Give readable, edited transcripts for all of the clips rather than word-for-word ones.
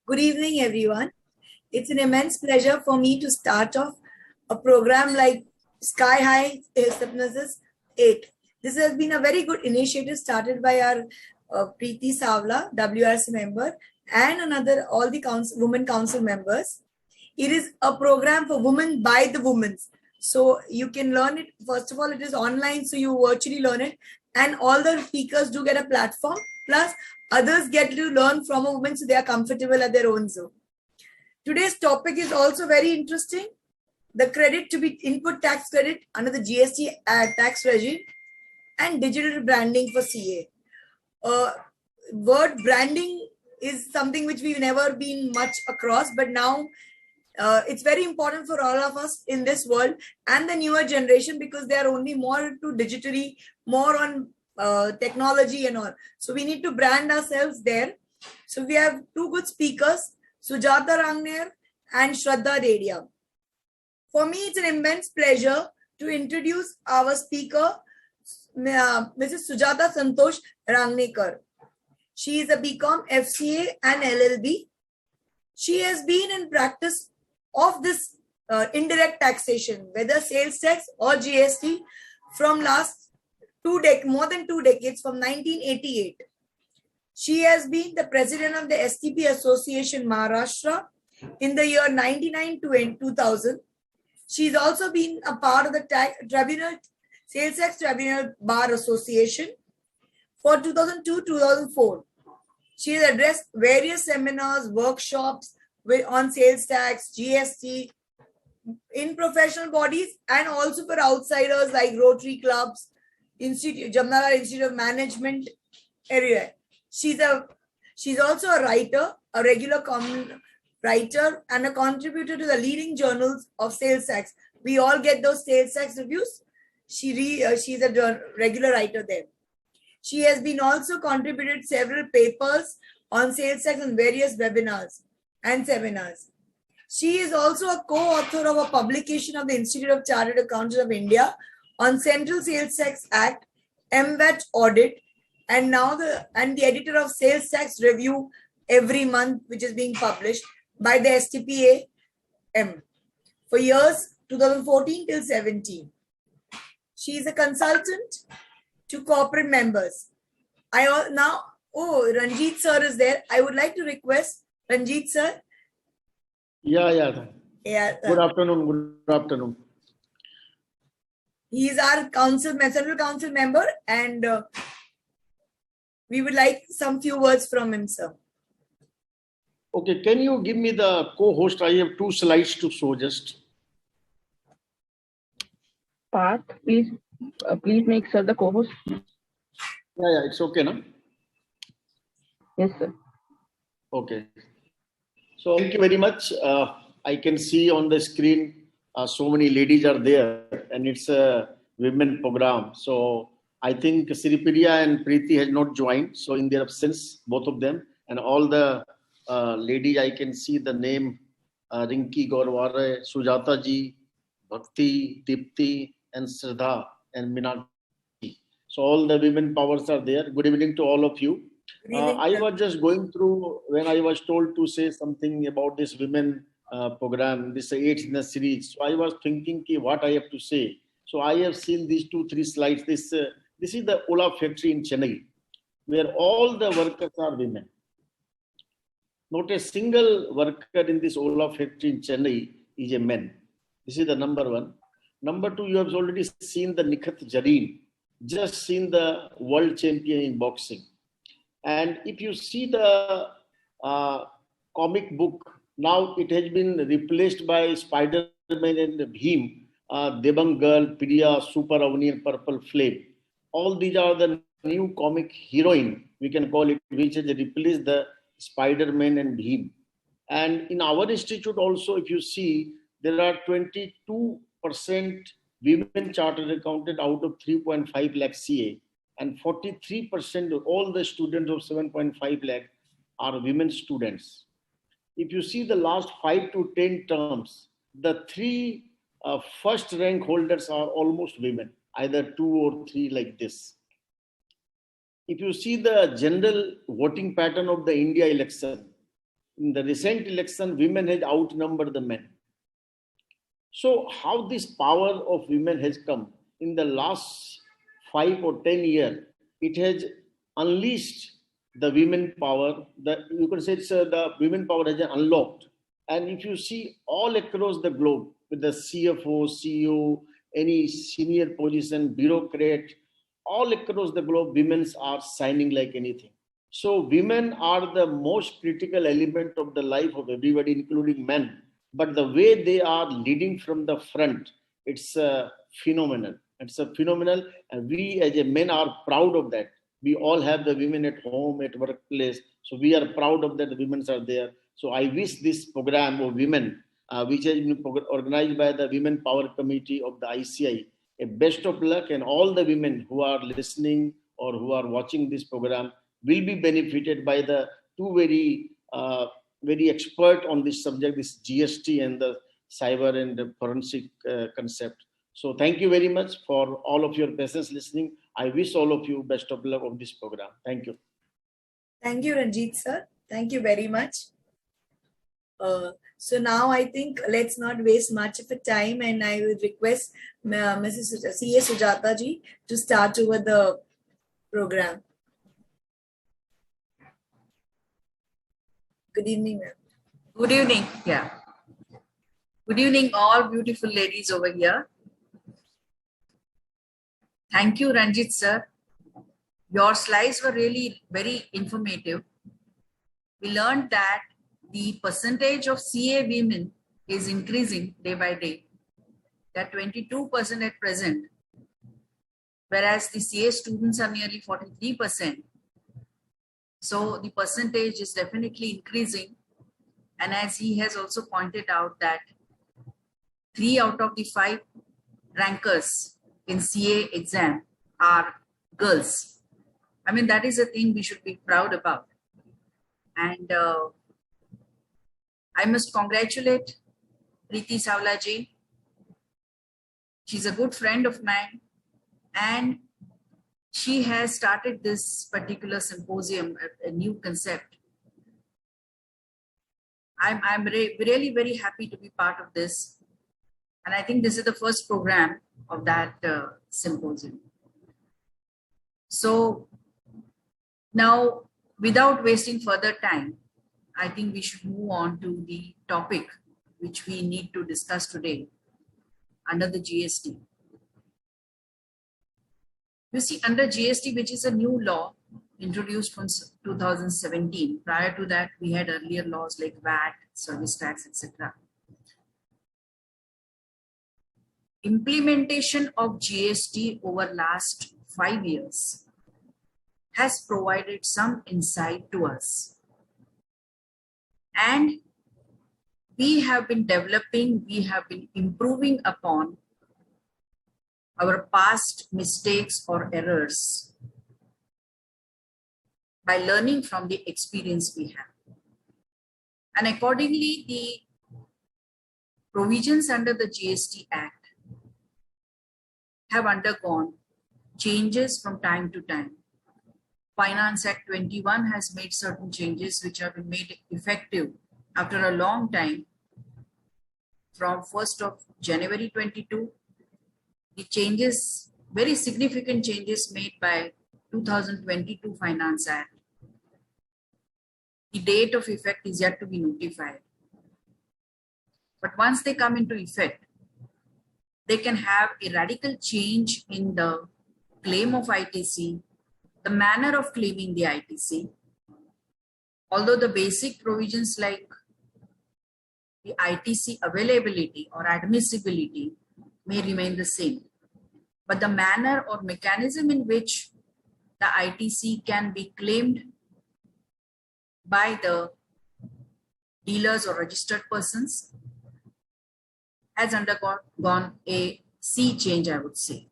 Good evening, everyone. It's an immense pleasure for me to start off a program like Sky High Hypnosis 8. This has been a very good initiative started by our Preeti Savla, WRC member, and all the women council members. It is a program for women by the women. So you can learn it. First of all, it is online, so you virtually learn it. And all the speakers do get a platform. Plus, others get to learn from a woman, so they are comfortable at their own zone. Today's topic is also very interesting. The credit to be input tax credit under the GST tax regime and digital branding for CA. Word branding is something which we've never been much across, but now it's very important for all of us in this world and the newer generation because they are only more into digitally, more on technology and all. So we need to brand ourselves there. So we have two good speakers, Sujata Rangner and Shraddha Dedia. For me, it's an immense pleasure to introduce our speaker, Mrs. Sujata Santosh Rangnekar. She is a BCom, FCA and LLB. She has been in practice of this indirect taxation, whether sales tax or GST, from last more than 2 decades, from 1988. She has been the president of the STP Association Maharashtra in the year 99 to 2000. She's also been a part of the Sales Tax Tribunal Bar Association for 2002-2004. She has addressed various seminars, workshops on sales tax, GST, in professional bodies and also for outsiders like Rotary clubs, Jamnalar Institute of Management area. She's also a writer, a regular writer and a contributor to the leading journals of sales tax. We all get those sales tax reviews. She's a regular writer there. She has been also contributed several papers on sales tax and various webinars and seminars. She is also a co-author of a publication of the Institute of Chartered Accountants of India on Central Sales Tax Act, MVAT audit, and now the editor of Sales Tax Review every month, which is being published by the STPA for years 2014 till 17. She is a consultant to corporate members. Ranjit sir is there. I would like to request Ranjit sir. Yeah. Good afternoon. He is our Central Council member, and we would like some few words from him, sir. Okay, can you give me the co-host? I have 2 slides to show just. Parth, please make sir the co-host. Yeah, it's okay, no? Yes, sir. Okay. So thank you very much. I can see on the screen so many ladies are there, and it's a women program. So I think Sripriya and Preeti has not joined. So in their absence, both of them, and all the ladies, I can see the name Rinki Gaurware, Sujata ji, Bhakti, Dipti, and Shraddha and Minaki. So all the women powers are there. Good evening to all of you. I was just going through when I was told to say something about this women program, this 8th in the series. So I was thinking what I have to say. So I have seen these 2-3 slides. This is the Ola factory in Chennai, where all the workers are women. Not a single worker in this Ola factory in Chennai is a man. This is the number 1. Number 2, you have already seen the Nikhat Jareen, just seen the world champion in boxing. And if you see the comic book, now it has been replaced by Spider-Man and Bheem, Debang Girl, Priya, Super Avni and Purple Flame. All these are the new comic heroine, we can call it, which has replaced the Spider-Man and Bheem. And in our institute also, if you see, there are 22% women chartered accountant out of 3.5 lakh CA. And 43% of all the students of 7.5 lakh are women students. If you see the last 5 to 10 terms, the 3 first rank holders are almost women, either 2 or 3 like this. If you see the general voting pattern of the India election, in the recent election, women has outnumbered the men. So how this power of women has come in the last 5 or 10 years, it has unleashed the women power. You can say the women power has been unlocked. And if you see all across the globe, with the CFO, CEO, any senior position, bureaucrat, all across the globe, women are shining like anything. So women are the most critical element of the life of everybody, including men. But the way they are leading from the front, it's phenomenal. It's a phenomenal, and we as a men are proud of that. We all have the women at home, at workplace, so we are proud of that. The women are there. So I wish this program of women, which has been organized by the Women Power Committee of the ICI, a best of luck, and all the women who are listening or who are watching this program will be benefited by the two very expert on this subject, this GST and the cyber and the forensic concept. So thank you very much for all of your patience listening. I wish all of you best of luck of this program. Thank you. Thank you, Ranjit sir. Thank you very much. So now I think let's not waste much of a time, and I will request Mrs. C.A. Sujata ji to start over the program. Good evening, ma'am. Good evening. Yeah. Good evening, all beautiful ladies over here. Thank you, Ranjit sir. Your slides were really very informative. We learned that the percentage of CA women is increasing day by day. They're 22% at present, whereas the CA students are nearly 43%. So the percentage is definitely increasing. And as he has also pointed out that 3 out of the 5 rankers in CA exam are girls. I mean, that is a thing we should be proud about. And I must congratulate Preeti Savla ji. She's a good friend of mine, and she has started this particular symposium, a new concept. I'm really very happy to be part of this. And I think this is the first program of that symposium. So now, without wasting further time, I think we should move on to the topic which we need to discuss today under the GST. You see, under GST, which is a new law introduced from 2017. Prior to that, we had earlier laws like VAT, service tax, etc. Implementation of GST over last 5 years has provided some insight to us. And we have been developing, we have been improving upon our past mistakes or errors by learning from the experience we have. And accordingly, the provisions under the GST Act have undergone changes from time to time. Finance Act 21 has made certain changes which have been made effective after a long time from 1st of January 22. The changes, very significant changes made by 2022 Finance Act. The date of effect is yet to be notified. But once they come into effect, they can have a radical change in the claim of ITC, the manner of claiming the ITC. Although the basic provisions like the ITC availability or admissibility may remain the same, but the manner or mechanism in which the ITC can be claimed by the dealers or registered persons has undergone a sea change, I would say.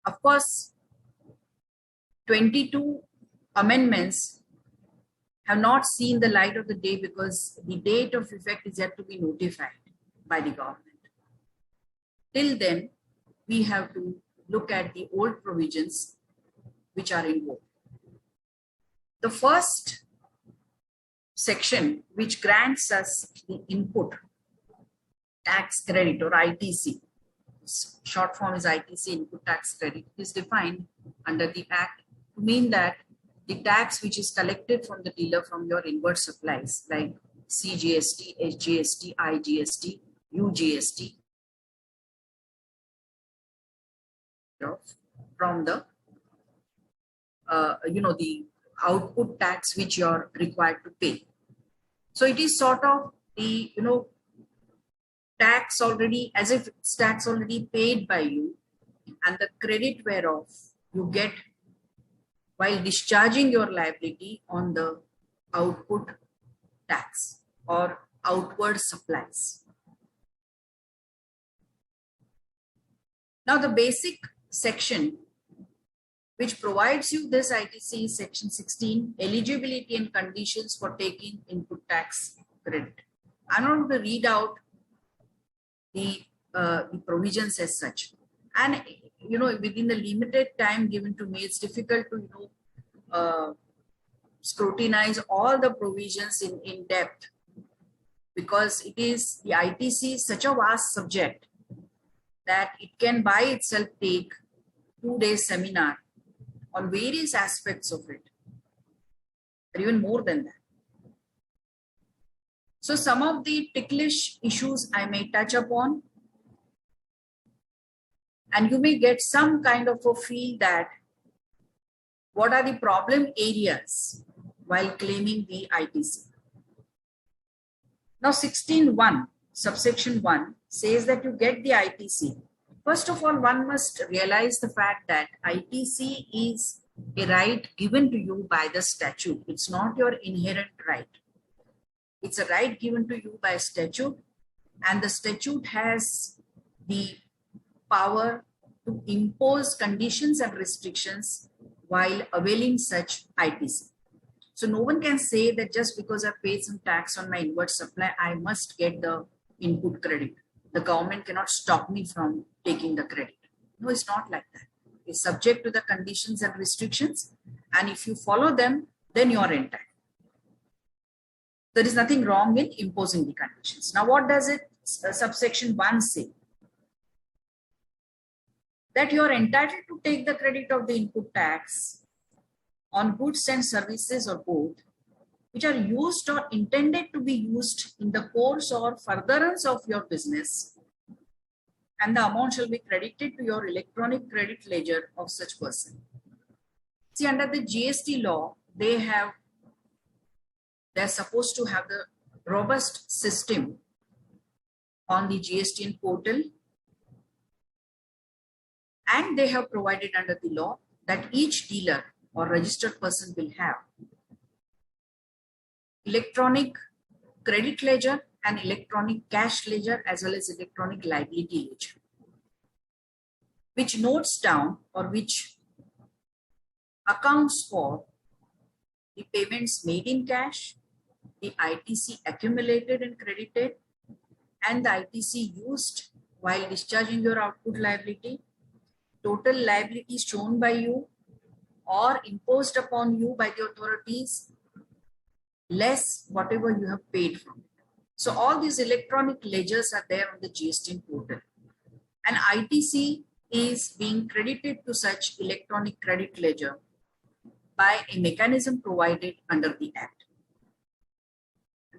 Of course, 22 amendments have not seen the light of the day because the date of effect is yet to be notified by the government. Till then, we have to look at the old provisions which are in vogue. The first section which grants us the input tax credit, or ITC. Short form is ITC, input tax credit, is defined under the Act to mean that the tax which is collected from the dealer from your inward supplies like CGST, SGST, IGST, UGST from the the output tax which you're required to pay. So it is sort of the tax already, as if it's tax already paid by you, and the credit whereof you get while discharging your liability on the output tax or outward supplies. Now the basic section which provides you this ITC is section 16, eligibility and conditions for taking input tax credit. I'm not going to read out the provisions as such, and within the limited time given to me, it's difficult to scrutinize all the provisions in depth, because it is the ITC is such a vast subject that it can by itself take 2-day seminar on various aspects of it, or even more than that. So some of the ticklish issues I may touch upon, and you may get some kind of a feel that what are the problem areas while claiming the ITC. Now 16.1, subsection 1 says that you get the ITC. First of all, one must realize the fact that ITC is a right given to you by the statute. It's not your inherent right. It's a right given to you by statute, and the statute has the power to impose conditions and restrictions while availing such ITC. So no one can say that just because I paid some tax on my inward supply, I must get the input credit. The government cannot stop me from taking the credit. No, it's not like that. It's subject to the conditions and restrictions, and if you follow them, then you are entitled. There is nothing wrong in imposing the conditions. Now, what does it, subsection 1 say? That you are entitled to take the credit of the input tax on goods and services or both, which are used or intended to be used in the course or furtherance of your business, and the amount shall be credited to your electronic credit ledger of such person. See, under the GST law, they're supposed to have the robust system on the GSTN portal, and they have provided under the law that each dealer or registered person will have electronic credit ledger and electronic cash ledger, as well as electronic liability ledger, which notes down or which accounts for the payments made in cash, the ITC accumulated and credited, and the ITC used while discharging your output liability, total liability shown by you or imposed upon you by the authorities, less whatever you have paid from it. So all these electronic ledgers are there on the GST portal, and ITC is being credited to such electronic credit ledger by a mechanism provided under the Act.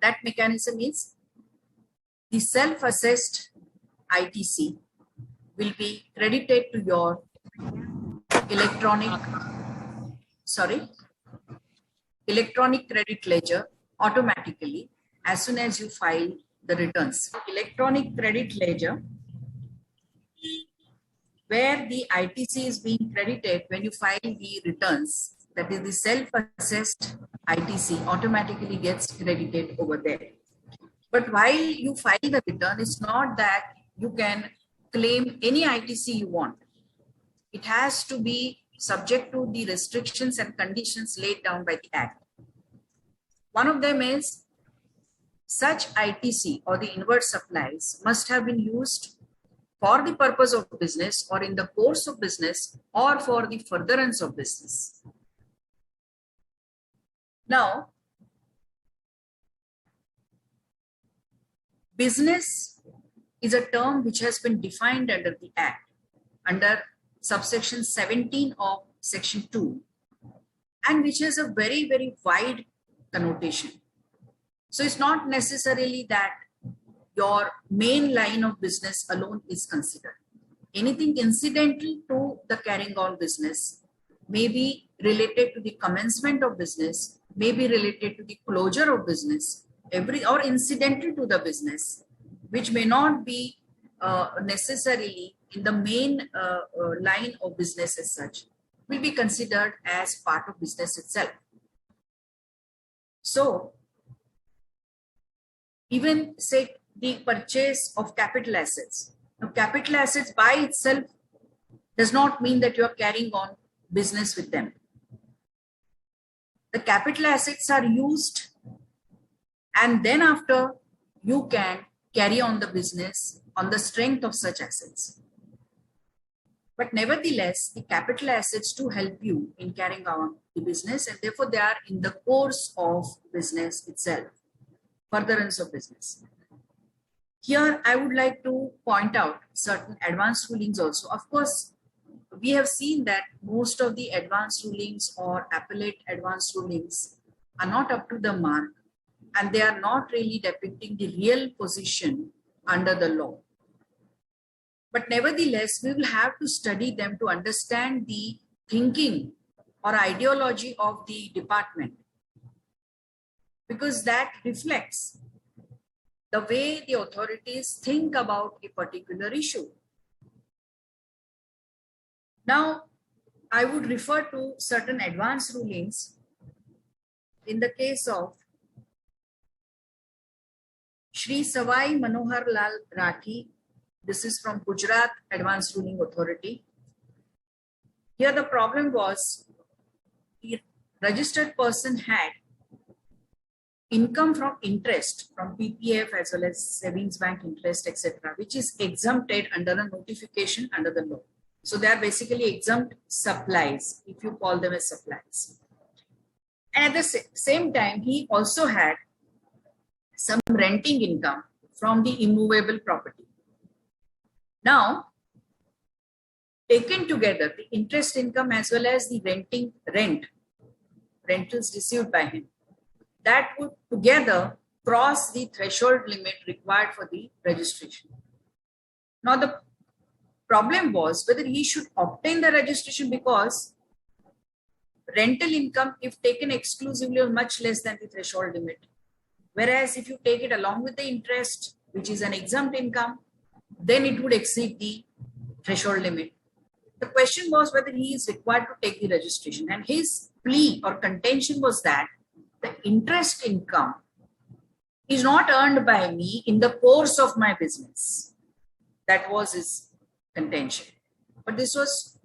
That mechanism is the self-assessed ITC will be credited to your electronic credit ledger automatically as soon as you file the returns. Electronic credit ledger, where the ITC is being credited when you file the returns, that is the self-assessed ITC automatically gets credited over there. But while you file the return, it's not that you can claim any ITC you want. It has to be subject to the restrictions and conditions laid down by the Act. One of them is such ITC or the inward supplies must have been used for the purpose of business or in the course of business or for the furtherance of business. Now, Business is a term which has been defined under the Act, under subsection 17 of section 2, and which has a very, very wide connotation. So it's not necessarily that your main line of business alone is considered. Anything incidental to the carrying on business may be related to the commencement of business, may be related to the closure of business, or incidental to the business, which may not be necessarily in the main line of business as such, will be considered as part of business itself. So, even say the purchase of capital assets. Now, capital assets by itself does not mean that you are carrying on business with them. The capital assets are used, and then after you can carry on the business on the strength of such assets. But nevertheless, the capital assets do help you in carrying on the business, and therefore they are in the course of business itself, furtherance of business. Here, I would like to point out certain advanced rulings also. Of course, we have seen that most of the advanced rulings or appellate advanced rulings are not up to the mark, and they are not really depicting the real position under the law. But nevertheless, we will have to study them to understand the thinking or ideology of the department, because that reflects the way the authorities think about a particular issue. Now, I would refer to certain advanced rulings in the case of Shri Savai Manohar Lal Rathi. This is from Gujarat Advanced Ruling Authority. Here the problem was the registered person had income from interest, from PPF as well as savings bank interest, etc., which is exempted under a notification under the law. So they are basically exempt supplies, if you call them as supplies. And at the same time, he also had some renting income from the immovable property. Now, taken together, the interest income as well as the rentals received by him, that would together cross the threshold limit required for the registration. Now, the problem was whether he should obtain the registration, because rental income, if taken exclusively, was much less than the threshold limit. Whereas if you take it along with the interest, which is an exempt income, then it would exceed the threshold limit. The question was whether he is required to take the registration, and his plea or contention was that the interest income is not earned by me in the course of my business. That was his contention. But this was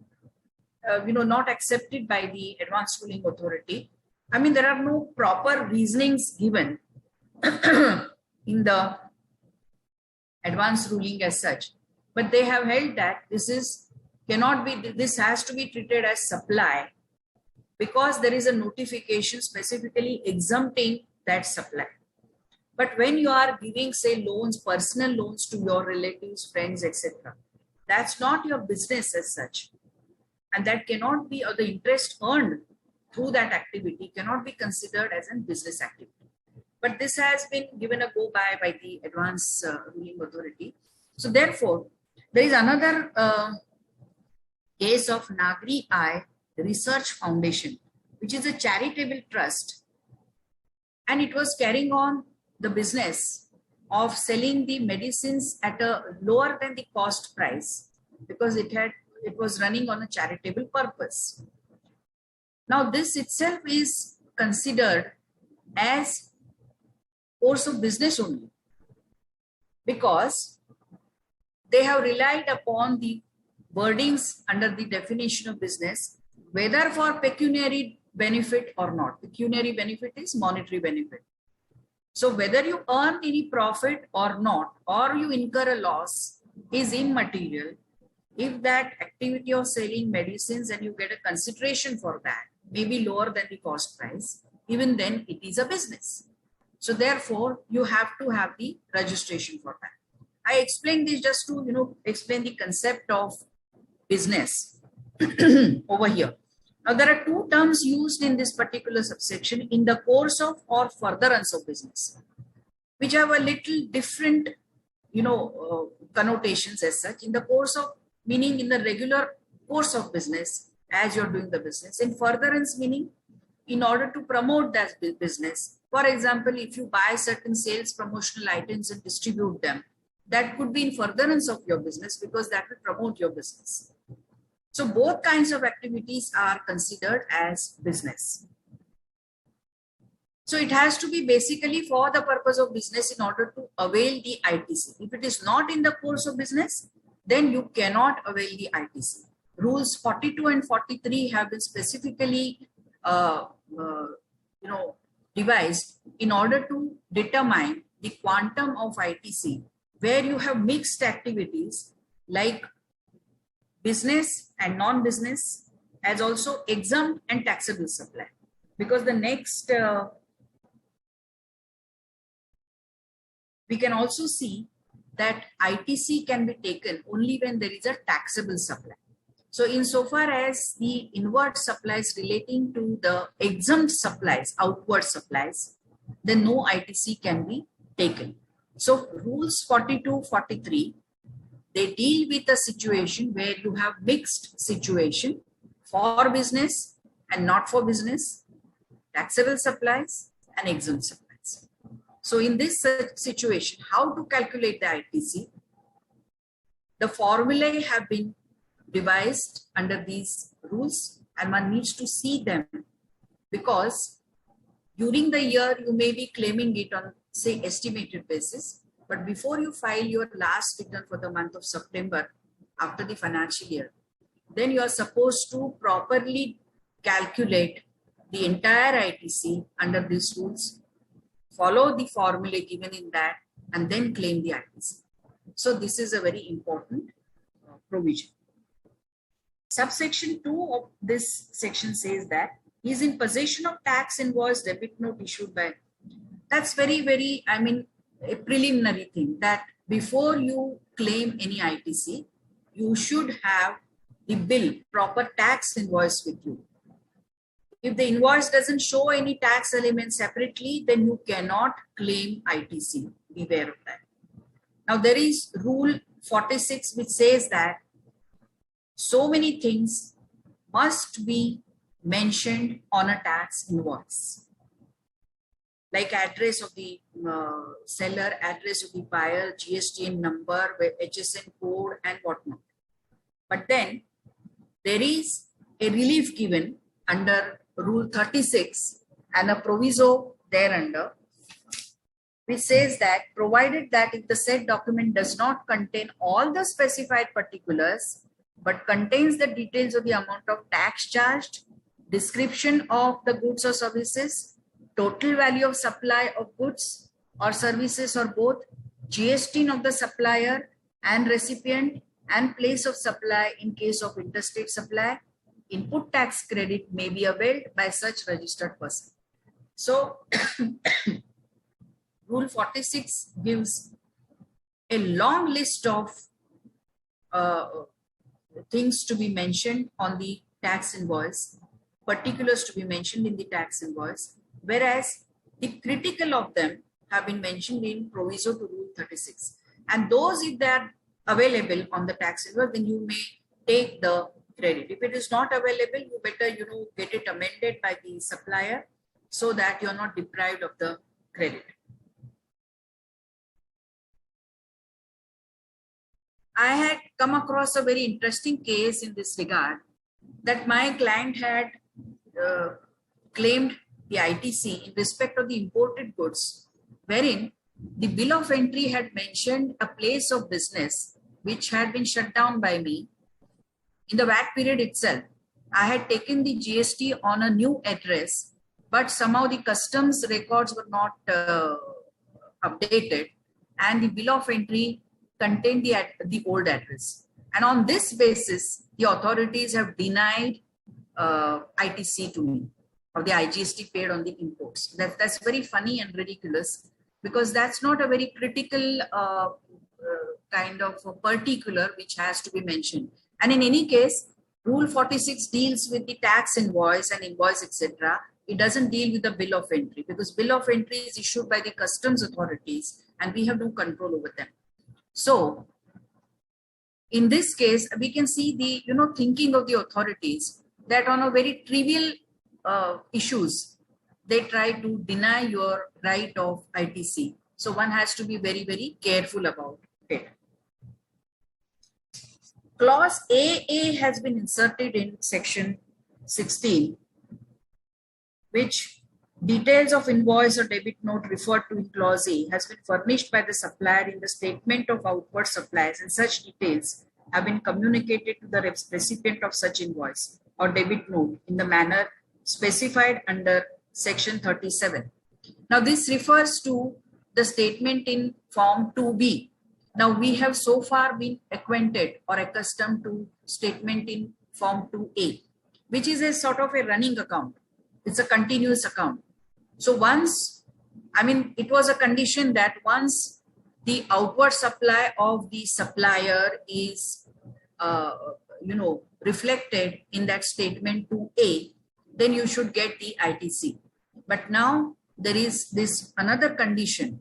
not accepted by the Advanced Ruling Authority. I mean, there are no proper reasonings given in the advanced ruling as such, but they have held that this has to be treated as supply, because there is a notification specifically exempting that supply. But when you are giving, say, loans, personal loans to your relatives, friends, etc., that's not your business as such, and that cannot be, or the interest earned through that activity cannot be considered as a business activity. But this has been given a go by the Advanced Ruling Authority. So therefore, there is another case of Nagri Eye Research Foundation, which is a charitable trust, and it was carrying on the business of selling the medicines at a lower than the cost price, because it was running on a charitable purpose. Now, this itself is considered as course of business only, because they have relied upon the wordings under the definition of business, whether for pecuniary benefit or not. Pecuniary benefit is monetary benefit. So whether you earn any profit or not, or you incur a loss, is immaterial. If that activity of selling medicines and you get a consideration for that, may be lower than the cost price, even then it is a business. So therefore, you have to have the registration for that. I explained this just to, explain the concept of business over here. Now, there are two terms used in this particular subsection: in the course of or furtherance of business, which have a little different, connotations as such. In the course of, meaning in the regular course of business, as you're doing the business. In furtherance, meaning in order to promote that business. For example, if you buy certain sales promotional items and distribute them, that could be in furtherance of your business, because that will promote your business. So both kinds of activities are considered as business. So it has to be basically for the purpose of business in order to avail the ITC. If it is not in the course of business, then you cannot avail the ITC. Rules 42 and 43 have been specifically devised in order to determine the quantum of ITC, where you have mixed activities like business and non-business, as also exempt and taxable supply. Because the next, we can also see that ITC can be taken only when there is a taxable supply. So insofar as the inward supplies relating to the exempt supplies, outward supplies, then no ITC can be taken. So rules 42, 43, they deal with a situation where you have mixed situation for business and not for business, taxable supplies and exempt supplies. So in this situation, how to calculate the ITC? The formulae have been devised under these rules, and one needs to see them, because during the year you may be claiming it on, say, estimated basis, but before you file your last return for the month of September after the financial year, then you are supposed to properly calculate the entire ITC under these rules, follow the formula given in that, and then claim the ITC. So this is a very important provision. Subsection 2 of this section says that he is in possession of tax invoice debit note issued by. That's very, very, a preliminary thing, that before you claim any ITC, you should have the bill, proper tax invoice with you. If the invoice doesn't show any tax element separately, then you cannot claim ITC. Beware of that. Now there is rule 46, which says that so many things must be mentioned on a tax invoice, like address of the seller, address of the buyer, GSTN number, HSN code, and whatnot. But then there is a relief given under Rule 36 and a proviso thereunder, which says that provided that if the said document does not contain all the specified particulars, but contains the details of the amount of tax charged, description of the goods or services, total value of supply of goods or services or both, GST of the supplier and recipient, and place of supply in case of interstate supply, input tax credit may be availed by such registered person. So Rule 46 gives a long list of things to be mentioned on the tax invoice, particulars to be mentioned in the tax invoice, whereas the critical of them have been mentioned in proviso to Rule 36. And those, if they are available on the tax invoice, then you may take the credit. If it is not available, you better, get it amended by the supplier so that you are not deprived of the credit. I had come across a very interesting case in this regard, that my client had claimed the ITC in respect of the imported goods, wherein the bill of entry had mentioned a place of business which had been shut down by me in the VAT period itself. I had taken the GST on a new address, but somehow the customs records were not updated, and the bill of entry contained the old address. And on this basis, the authorities have denied ITC to me. of the IGST paid on the imports. That's very funny and ridiculous, because that's not a very critical kind of a particular which has to be mentioned. And in any case, Rule 46 deals with the tax invoice and invoice, etc. It doesn't deal with the bill of entry, because bill of entry is issued by the customs authorities and we have no control over them. So in this case, we can see the thinking of the authorities, that on a very trivial issues, they try to deny your right of ITC. So one has to be very, very careful about it. Clause AA has been inserted in section 16, which details of invoice or debit note referred to in clause A has been furnished by the supplier in the statement of outward supplies, and such details have been communicated to the recipient of such invoice or debit note in the manner specified under section 37. Now this refers to the statement in form 2B. Now we have so far been acquainted or accustomed to statement in form 2A, which is a sort of a running account. It's a continuous account. So once, it was a condition that once the outward supply of the supplier is, reflected in that statement 2A, then you should get the ITC. But now there is this another condition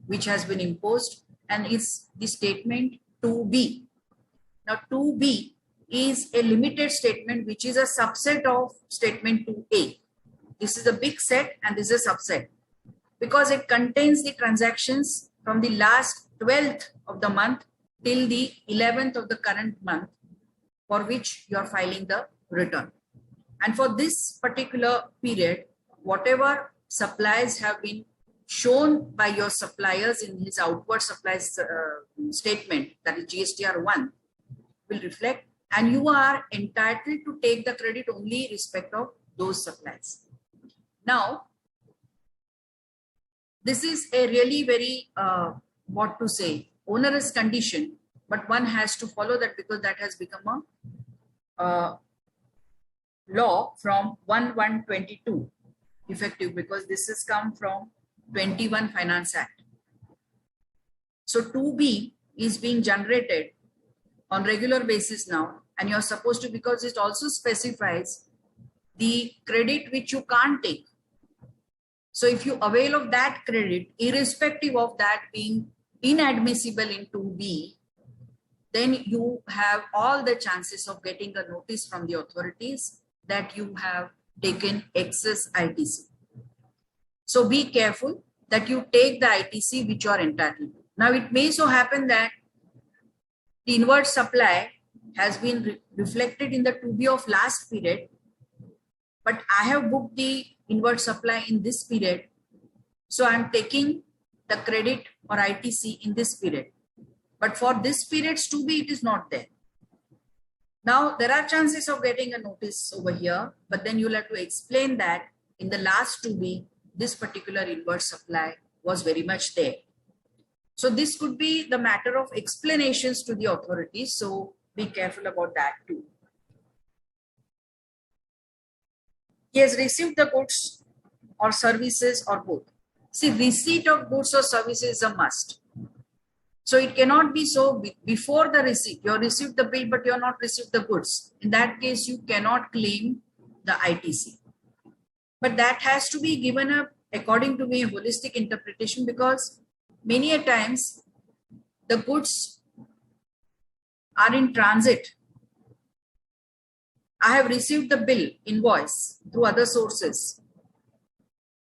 which has been imposed, and it's the statement 2B. Now 2B is a limited statement which is a subset of statement 2A. This is a big set and this is a subset, because it contains the transactions from the last 12th of the month till the 11th of the current month for which you are filing the return. And for this particular period, whatever supplies have been shown by your suppliers in his outward supplies statement, that is GSTR 1, will reflect, and you are entitled to take the credit only in respect of those supplies. Now, this is a really very, onerous condition, but one has to follow that because that has become a law from 1/1/22 effective, because this has come from 21 Finance Act. So 2B is being generated on regular basis now, and you're supposed to, because it also specifies the credit which you can't take. So if you avail of that credit, irrespective of that being inadmissible in 2B, then you have all the chances of getting a notice from the authorities that you have taken excess ITC. So be careful that you take the ITC which you are entitled to. Now it may so happen that the inward supply has been reflected in the 2B of last period, but I have booked the inward supply in this period, so I'm taking the credit or ITC in this period. But for this period's 2B, it is not there. Now there are chances of getting a notice over here, but then you'll have to explain that in the last 2B, this particular inward supply was very much there. So this could be the matter of explanations to the authorities. So be careful about that too. He has received the goods or services or both. See, receipt of goods or services is a must. So it cannot be so before the receipt, you have received the bill, but you have not received the goods. In that case, you cannot claim the ITC. But that has to be given up, according to me, a holistic interpretation, because many a times the goods are in transit. I have received the bill, invoice through other sources,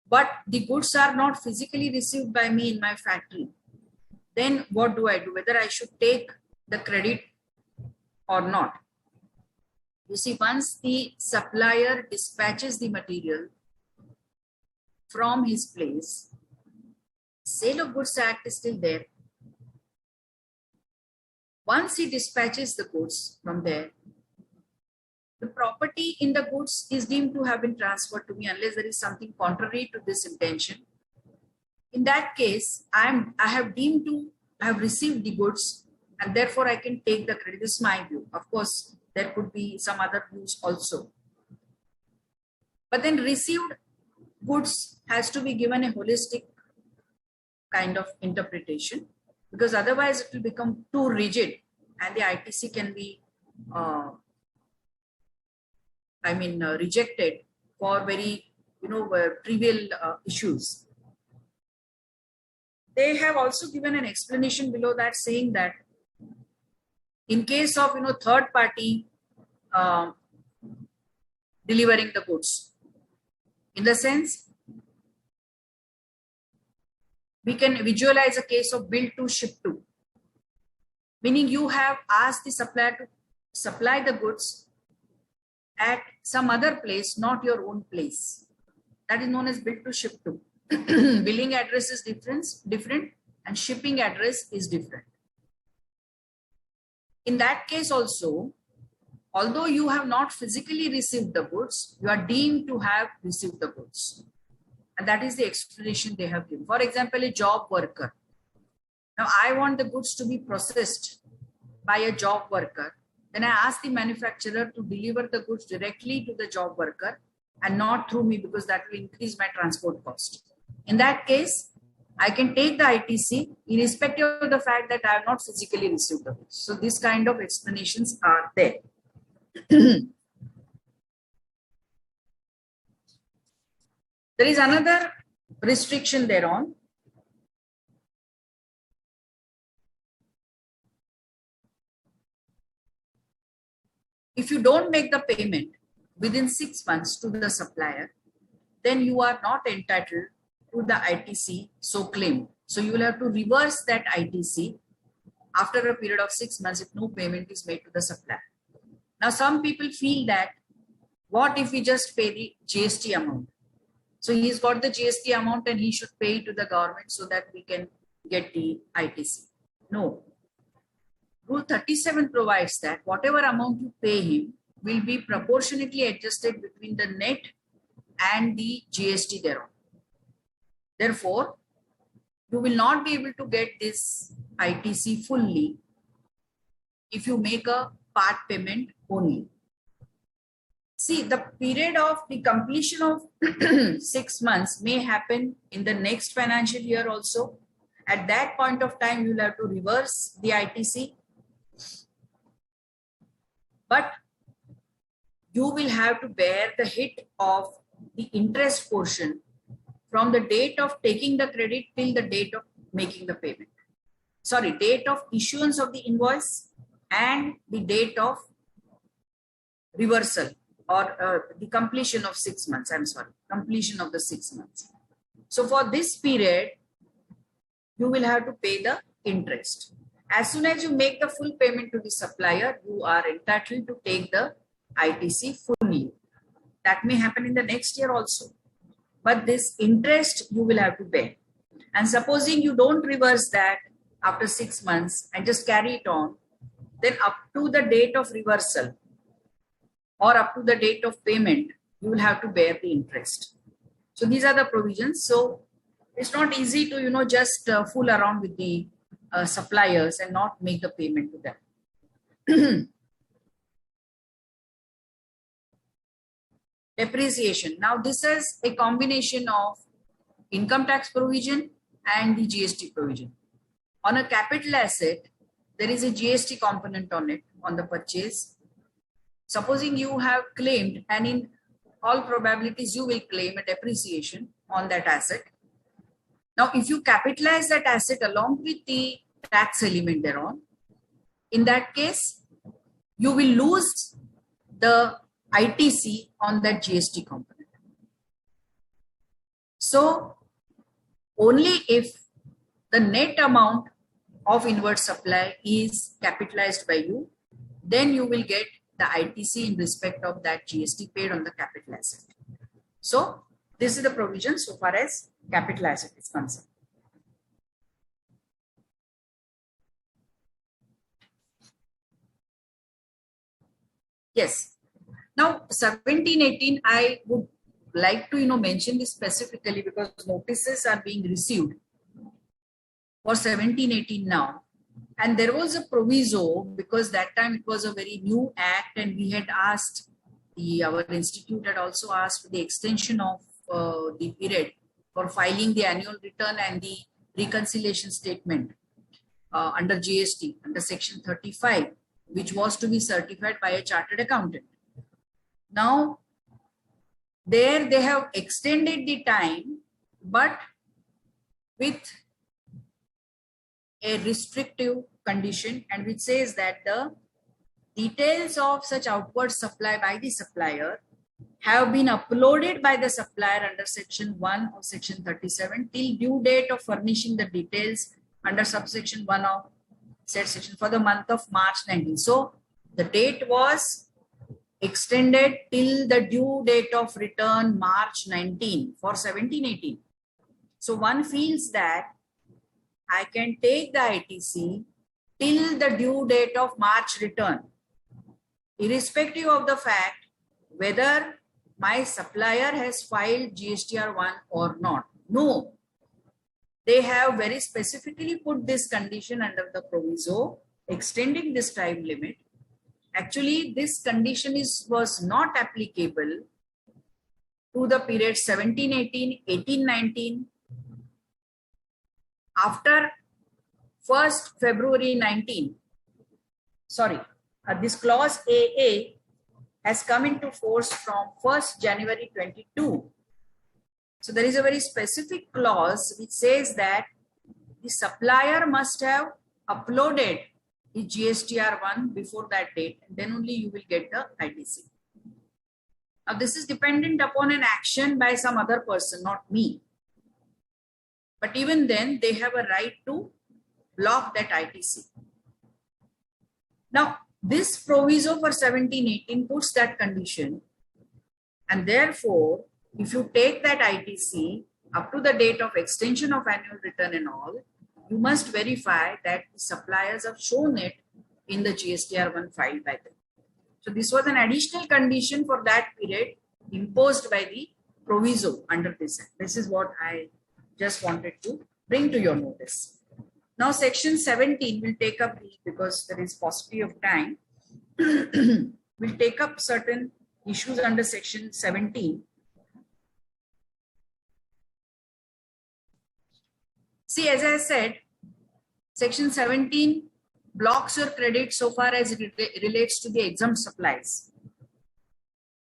but the goods are not physically received by me in my factory. Then what do I do? Whether I should take the credit or not. You see, once the supplier dispatches the material from his place, Sale of Goods Act is still there. Once he dispatches the goods from there, the property in the goods is deemed to have been transferred to me unless there is something contrary to this intention. In that case, I have deemed to have received the goods, and therefore I can take the credit. This is my view. Of course, there could be some other views also. But then received goods has to be given a holistic kind of interpretation, because otherwise it will become too rigid and the ITC can be, rejected for very, trivial issues. They have also given an explanation below that, saying that in case of, third party delivering the goods, in the sense, we can visualize a case of bill to ship to, meaning you have asked the supplier to supply the goods at some other place, not your own place. That is known as bill to ship to. Billing address is different and shipping address is different. In that case also, although you have not physically received the goods, you are deemed to have received the goods. And that is the explanation they have given. For example, a job worker. Now, I want the goods to be processed by a job worker. Then I ask the manufacturer to deliver the goods directly to the job worker and not through me, because that will increase my transport cost. In that case, I can take the ITC irrespective of the fact that I have not physically received the goods. So this kind of explanations are there. There is another restriction thereon. If you don't make the payment within 6 months to the supplier, then you are not entitled to the ITC so claimed. So you will have to reverse that ITC after a period of 6 months if no payment is made to the supplier. Now, some people feel that, what if we just pay the GST amount? So he's got the GST amount and he should pay to the government so that we can get the ITC. No. Rule 37 provides that whatever amount you pay him will be proportionately adjusted between the net and the GST thereon. Therefore, you will not be able to get this ITC fully if you make a part payment only. See, the period of the completion of 6 months may happen in the next financial year also. At that point of time, you will have to reverse the ITC. But you will have to bear the hit of the interest portion from the date of taking the credit till the date of making the payment. Sorry, date of issuance of the invoice and the date of reversal or the completion of 6 months. I'm sorry, completion of the 6 months. So for this period, you will have to pay the interest. As soon as you make the full payment to the supplier, you are entitled to take the ITC fully. That may happen in the next year also. But this interest you will have to pay. And supposing you don't reverse that after 6 months and just carry it on, then up to the date of reversal or up to the date of payment, you will have to bear the interest. So these are the provisions. So it's not easy to, just fool around with the suppliers and not make the payment to them. Depreciation. Now this is a combination of income tax provision and the GST provision. On a capital asset, there is a GST component on it, on the purchase. Supposing you have claimed, and in all probabilities you will claim a depreciation on that asset. Now, if you capitalize that asset along with the tax element thereon, in that case, you will lose the ITC on that GST component. So, only if the net amount of inward supply is capitalized by you, then you will get the ITC in respect of that GST paid on the capital asset. So, this is the provision so far as capital asset is concerned. Yes. Now, 1718, I would like to mention this specifically because notices are being received for 1718 now. And there was a proviso because that time it was a very new act and we had asked our institute had also asked for the extension of the period for filing the annual return and the reconciliation statement under GST, under section 35, which was to be certified by a chartered accountant. Now, there they have extended the time, but with a restrictive condition, and which says that the details of such outward supply by the supplier have been uploaded by the supplier under section 1 of section 37 till due date of furnishing the details under subsection 1 of said section for the month of March 19. So the date was extended till the due date of return March 19 for 17-18. So one feels that I can take the ITC till the due date of March return, irrespective of the fact whether my supplier has filed GSTR1 or not. No, they have very specifically put this condition under the proviso, extending this time limit. Actually, this condition was not applicable to the period 17-18, 18-19. After 1st February 19, this clause AA has come into force from 1st January 22. So there is a very specific clause which says that the supplier must have uploaded the GSTR1 before that date, and then only you will get the ITC. Now this is dependent upon an action by some other person, not me. But even then, they have a right to block that ITC. Now, this proviso for 17-18 puts that condition, and therefore, if you take that ITC up to the date of extension of annual return and all, you must verify that the suppliers have shown it in the GSTR1 filed by them. So this was an additional condition for that period imposed by the proviso under this act. This is what I just wanted to bring to your notice. Now section 17 will take up, because there is paucity of time, will take up certain issues under section 17. See, as I said, section 17 blocks your credit so far as it relates to the exempt supplies.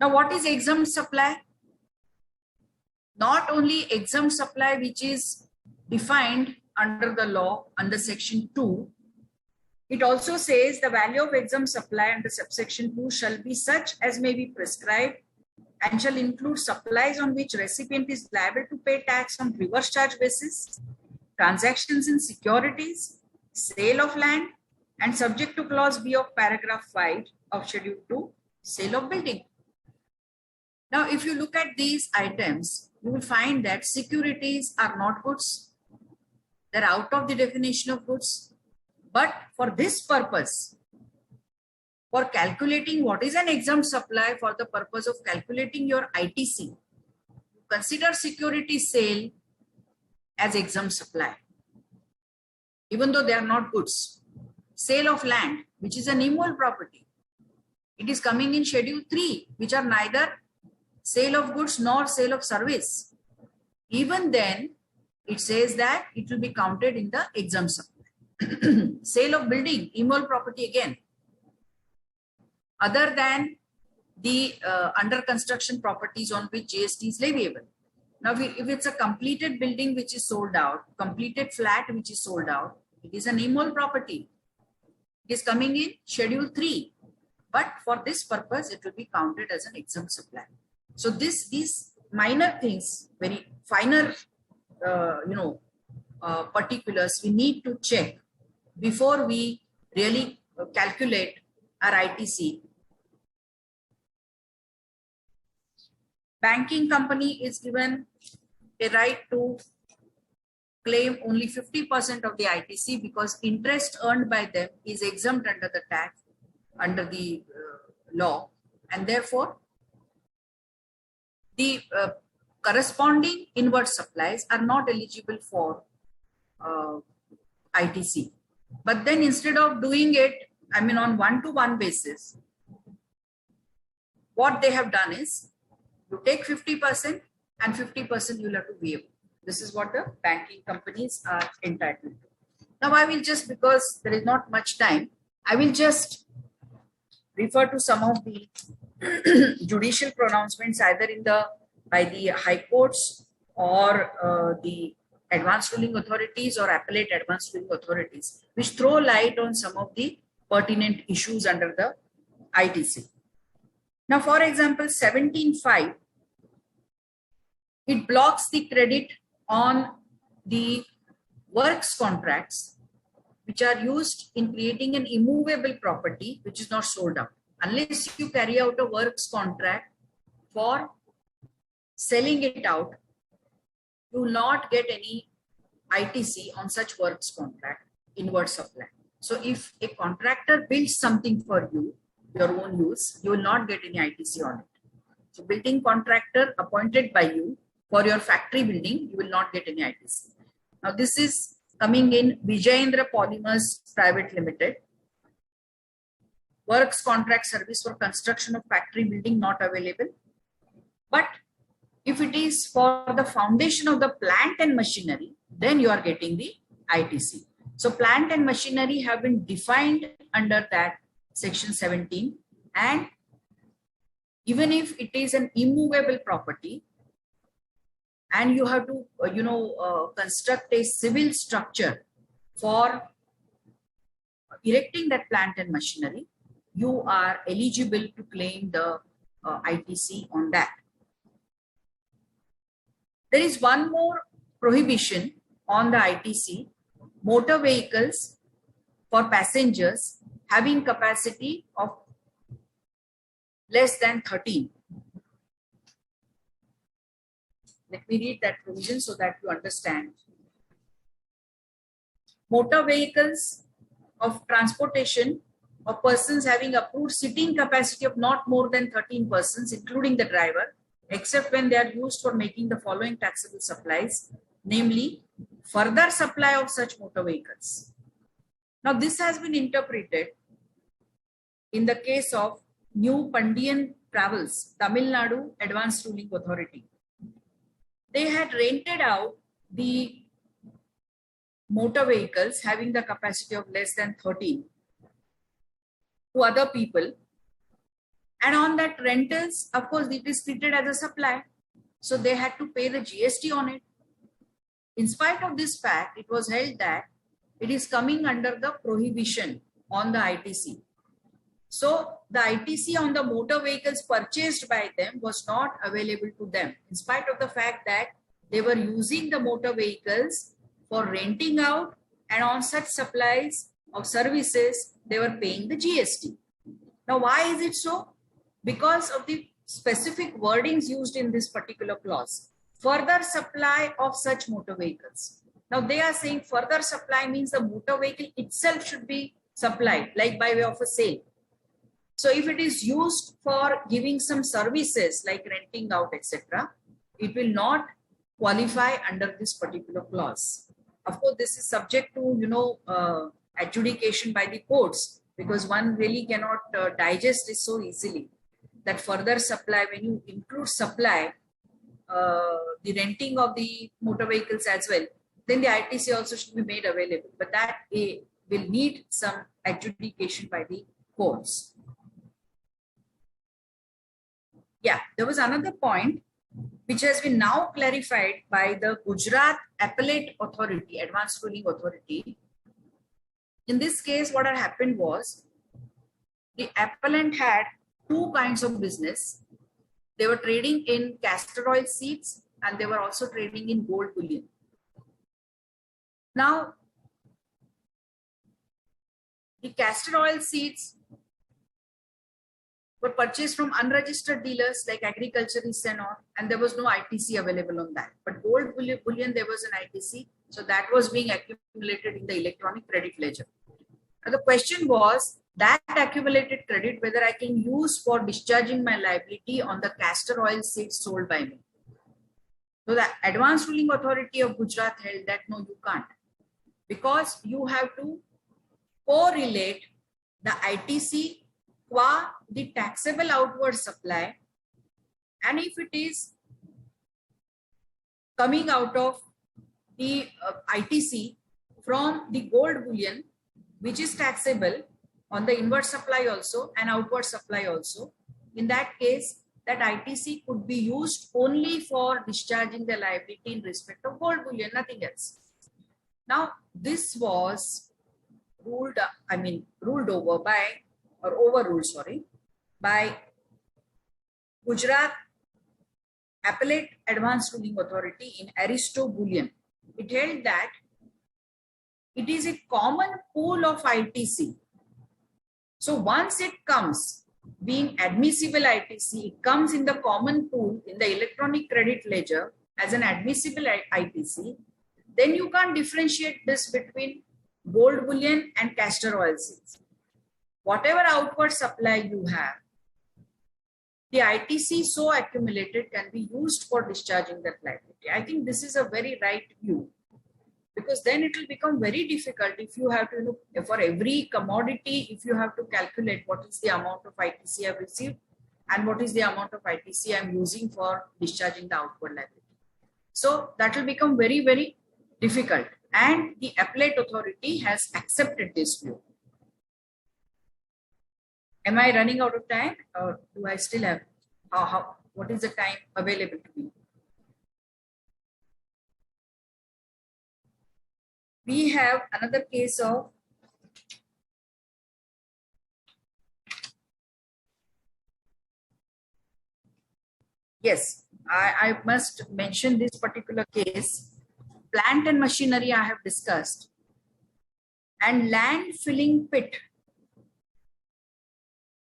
Now, what is exempt supply? Not only exempt supply which is defined under the law under section 2, it also says the value of exempt supply under subsection 2 shall be such as may be prescribed and shall include supplies on which recipient is liable to pay tax on reverse charge basis, transactions in securities, sale of land, and subject to clause B of paragraph 5 of schedule 2, sale of building. Now, if you look at these items, you will find that securities are not goods. They're out of the definition of goods. But for this purpose, for calculating what is an exempt supply for the purpose of calculating your ITC, consider security sale as exempt supply, even though they are not goods. Sale of land, which is an immobile property, it is coming in schedule 3, which are neither sale of goods nor sale of service. Even then, it says that it will be counted in the exempt supply. Sale of building, immobile property again, other than the under construction properties on which GST is leviable. Now, if it's a completed building which is sold out, completed flat which is sold out, it is an immobile property. It is coming in schedule 3, but for this purpose, it will be counted as an exempt supply. So these minor things, very finer, particulars, we need to check before we really calculate our ITC. Banking company is given a right to claim only 50% of the ITC because interest earned by them is exempt under the tax, under the law, and therefore the corresponding inward supplies are not eligible for ITC. But then instead of doing it, on one-to-one basis, what they have done is you take 50% and 50% you'll have to waive. This is what the banking companies are entitled to. Now I will just, because there is not much time, I will just refer to some of the judicial pronouncements either by the high courts or the advanced ruling authorities or appellate advanced ruling authorities, which throw light on some of the pertinent issues under the ITC. Now, for example, 17.5, it blocks the credit on the works contracts which are used in creating an immovable property which is not sold out. Unless you carry out a works contract for selling it out, you will not get any ITC on such works contract, inward supply. So if a contractor builds something for you, your own use, you will not get any ITC on it. So building contractor appointed by you for your factory building, you will not get any ITC. Now this is coming in Vijayendra Polymers Private Limited. Works contract service for construction of factory building not available. But if it is for the foundation of the plant and machinery, then you are getting the ITC. So plant and machinery have been defined under that section 17, and even if it is an immovable property and you have to construct a civil structure for erecting that plant and machinery, you are eligible to claim the ITC on that. There is one more prohibition on the ITC: motor vehicles for passengers having capacity of less than 13. Let me read that provision so that you understand. Motor vehicles of transportation of persons having approved sitting capacity of not more than 13 persons, including the driver, except when they are used for making the following taxable supplies, namely further supply of such motor vehicles. Now this has been interpreted in the case of New Pandian Travels, Tamil Nadu Advanced Ruling Authority. They had rented out the motor vehicles having the capacity of less than 13 to other people. And on that rentals, of course, it is treated as a supply. So they had to pay the GST on it. In spite of this fact, it was held that it is coming under the prohibition on the ITC. So the ITC on the motor vehicles purchased by them was not available to them, in spite of the fact that they were using the motor vehicles for renting out, and on such supplies of services, they were paying the GST. Now, why is it so? Because of the specific wordings used in this particular clause. Further supply of such motor vehicles. Now they are saying further supply means the motor vehicle itself should be supplied, like by way of a sale. So if it is used for giving some services like renting out, etc., it will not qualify under this particular clause. Of course, this is subject to adjudication by the courts, because one really cannot digest this so easily. That further supply, when you include supply, the renting of the motor vehicles as well, then the ITC also should be made available. But that will need some adjudication by the courts. Yeah, there was another point which has been now clarified by the Gujarat Appellate Authority, Advanced Ruling Authority. In this case, what had happened was the appellant had two kinds of business. They were trading in castor oil seeds and they were also trading in gold bullion. Now, the castor oil seeds were purchased from unregistered dealers like agriculturists and all, and there was no ITC available on that. But gold bullion, there was an ITC, so that was being accumulated in the electronic credit ledger. Now, the question was that accumulated credit, whether I can use for discharging my liability on the castor oil seeds sold by me. So the Advanced Ruling Authority of Gujarat held that no, you can't, because you have to correlate the ITC qua the taxable outward supply, and if it is coming out of the ITC from the gold bullion, which is taxable on the inward supply also and outward supply also, in that case, that ITC could be used only for discharging the liability in respect of gold bullion, nothing else. Now, this was ruled over by, or overruled, sorry, by Gujarat Appellate Advanced Ruling Authority in Aristo Bullion. It held that it is a common pool of ITC. So once it comes, being admissible ITC, it comes in the common pool in the electronic credit ledger as an admissible ITC, then you can't differentiate this between gold bullion and castor oil seeds. Whatever outward supply you have, the ITC so accumulated can be used for discharging that liability. I think this is a very right view, because then it will become very difficult if you have to, for every commodity, if you have to calculate what is the amount of ITC I've received and what is the amount of ITC I'm using for discharging the outward liability. So that will become very, very difficult. And the appellate authority has accepted this view. Am I running out of time, or do I still have, what is the time available to me? We have another case of yes, I must mention this particular case. Plant and machinery I have discussed, and land filling pit.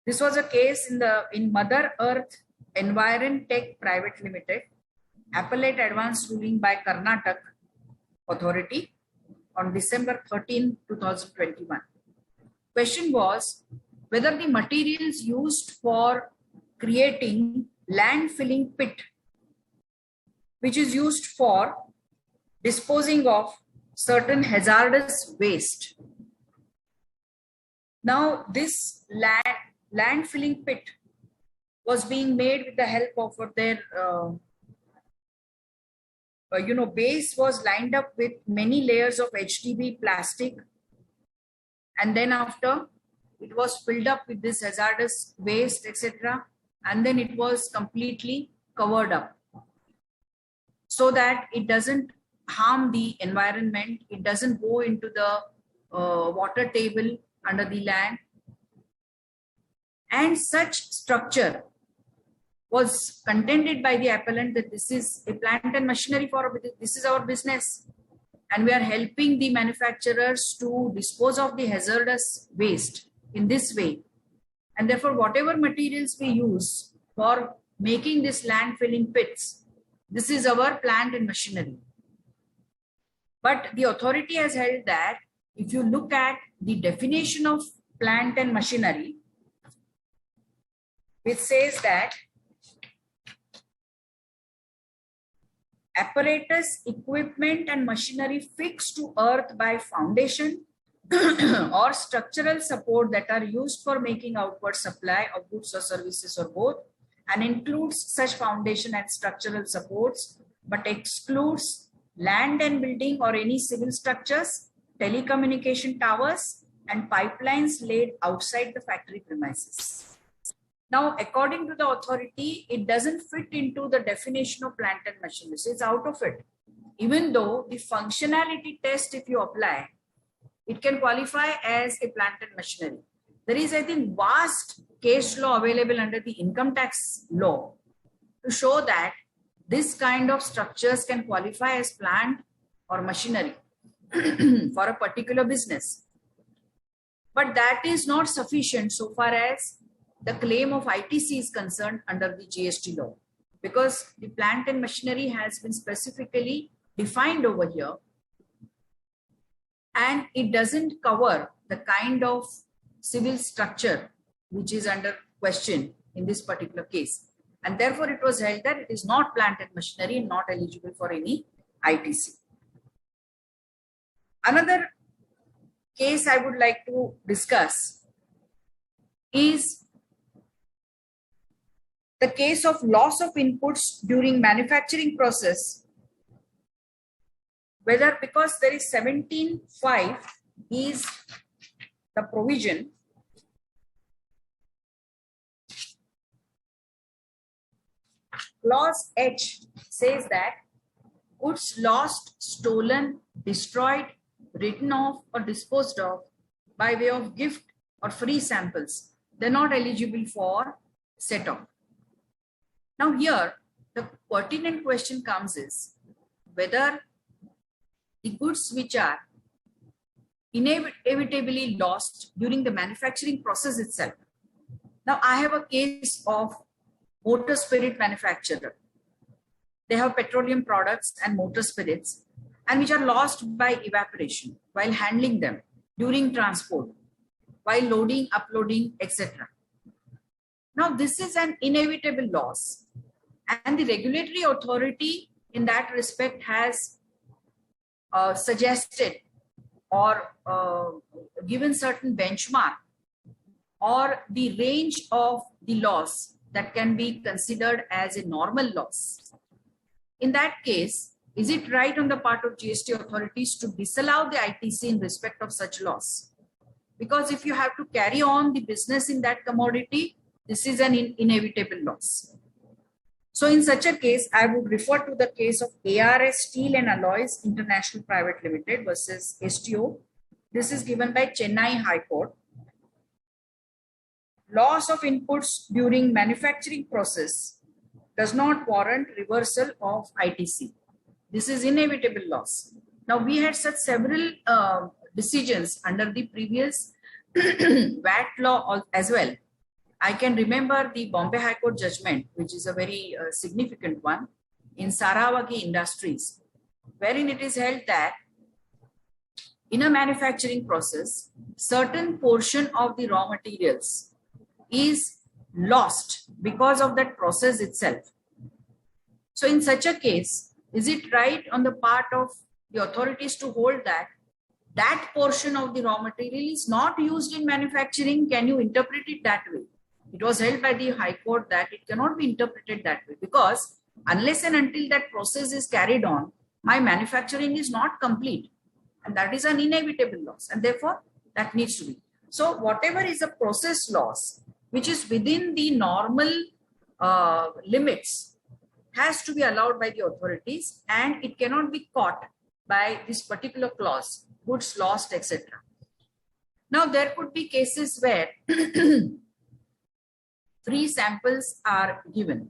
This was a case in Mother Earth Environ Tech Private Limited, Appellate Advanced Ruling by Karnataka Authority on December 13, 2021. Question was whether the materials used for creating land filling pit, which is used for disposing of certain hazardous waste. Now, this land filling pit was being made with the help of their base was lined up with many layers of HDB plastic, and then after it was filled up with this hazardous waste, etc., and then it was completely covered up so that it doesn't harm the environment, it doesn't go into the water table under the land. And such structure was contended by the appellant that this is a plant and machinery for this is our business, and we are helping the manufacturers to dispose of the hazardous waste in this way, and therefore whatever materials we use for making this land filling pits, this is our plant and machinery. But the authority has held that if you look at the definition of plant and machinery, which says that apparatus, equipment and machinery fixed to earth by foundation or structural support that are used for making outward supply of goods or services or both, and includes such foundation and structural supports, but excludes land and building or any civil structures, telecommunication towers and pipelines laid outside the factory premises. Now, according to the authority, it doesn't fit into the definition of plant and machinery. So it's out of it. Even though the functionality test, if you apply, it can qualify as a plant and machinery. There is, I think, vast case law available under the income tax law to show that this kind of structures can qualify as plant or machinery for a particular business. But that is not sufficient so far as the claim of ITC is concerned under the GST law, because the plant and machinery has been specifically defined over here, and it doesn't cover the kind of civil structure which is under question in this particular case. And therefore, it was held that it is not plant and machinery and not eligible for any ITC. Another case I would like to discuss is the case of loss of inputs during manufacturing process, whether because there is 17.5 is the provision clause H says that goods lost, stolen, destroyed, written off or disposed of by way of gift or free samples, they're not eligible for set-off. Now here, the pertinent question comes is whether the goods which are inevitably lost during the manufacturing process itself. Now I have a case of motor spirit manufacturer. They have petroleum products and motor spirits, and which are lost by evaporation while handling them, during transport, while loading, uploading, etc. Now this is an inevitable loss, and the regulatory authority in that respect has suggested or given certain benchmark or the range of the loss that can be considered as a normal loss. In that case, is it right on the part of GST authorities to disallow the ITC in respect of such loss? Because if you have to carry on the business in that commodity, this is an inevitable loss. So in such a case, I would refer to the case of ARS Steel and Alloys International Private Limited versus STO. This is given by Chennai High Court. Loss of inputs during manufacturing process does not warrant reversal of ITC. This is inevitable loss. Now we had such several decisions under the previous VAT law as well. I can remember the Bombay High Court judgment, which is a very significant one, in Sarawagi Industries, wherein it is held that in a manufacturing process, certain portion of the raw materials is lost because of that process itself. So in such a case, is it right on the part of the authorities to hold that that portion of the raw material is not used in manufacturing? Can you interpret it that way? It was held by the High Court that it cannot be interpreted that way, because unless and until that process is carried on, my manufacturing is not complete, and that is an inevitable loss, and therefore that needs to be. So whatever is a process loss which is within the normal limits has to be allowed by the authorities, and it cannot be caught by this particular clause, goods lost, etc. Now there could be cases where free samples are given.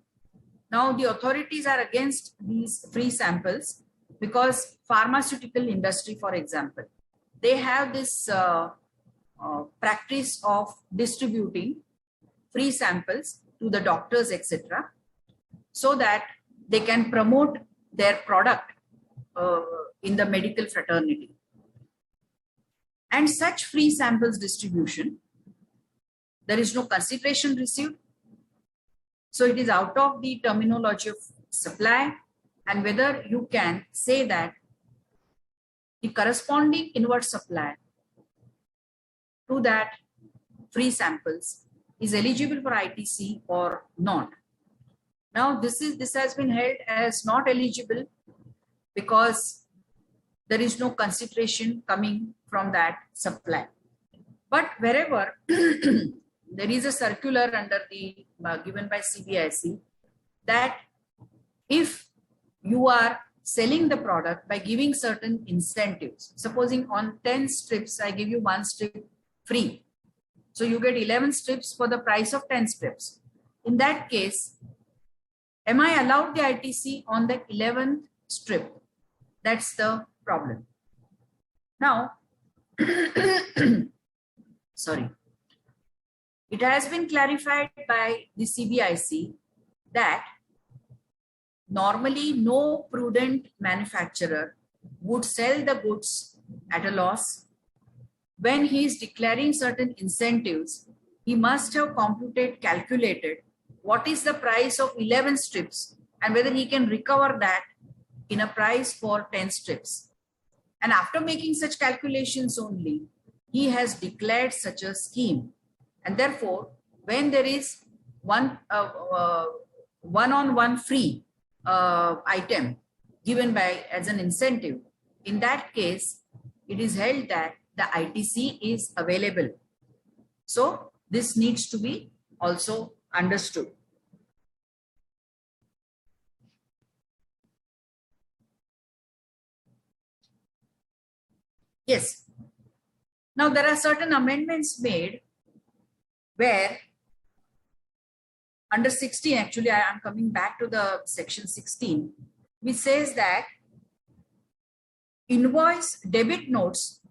Now the authorities are against these free samples because pharmaceutical industry, for example, they have this practice of distributing free samples to the doctors, etc., so that they can promote their product in the medical fraternity. And such free samples distribution, there is no consideration received. So it is out of the terminology of supply, and whether you can say that the corresponding inward supply to that free samples is eligible for ITC or not. Now this has been held as not eligible because there is no consideration coming from that supply. But wherever there is a circular under the given by CBIC that if you are selling the product by giving certain incentives, supposing on 10 strips, I give you 1 strip free. So you get 11 strips for the price of 10 strips. In that case, am I allowed the ITC on the 11th strip? That's the problem. Now, sorry. It has been clarified by the CBIC that normally no prudent manufacturer would sell the goods at a loss. When he is declaring certain incentives, he must have calculated what is the price of 11 strips and whether he can recover that in a price for 10 strips. And after making such calculations only, he has declared such a scheme. And therefore, when there is one one-on-one free item given by as an incentive, in that case, it is held that the ITC is available. So this needs to be also understood. Yes. Now there are certain amendments made where under 16, actually I am coming back to the section 16, which says that invoice debit notes,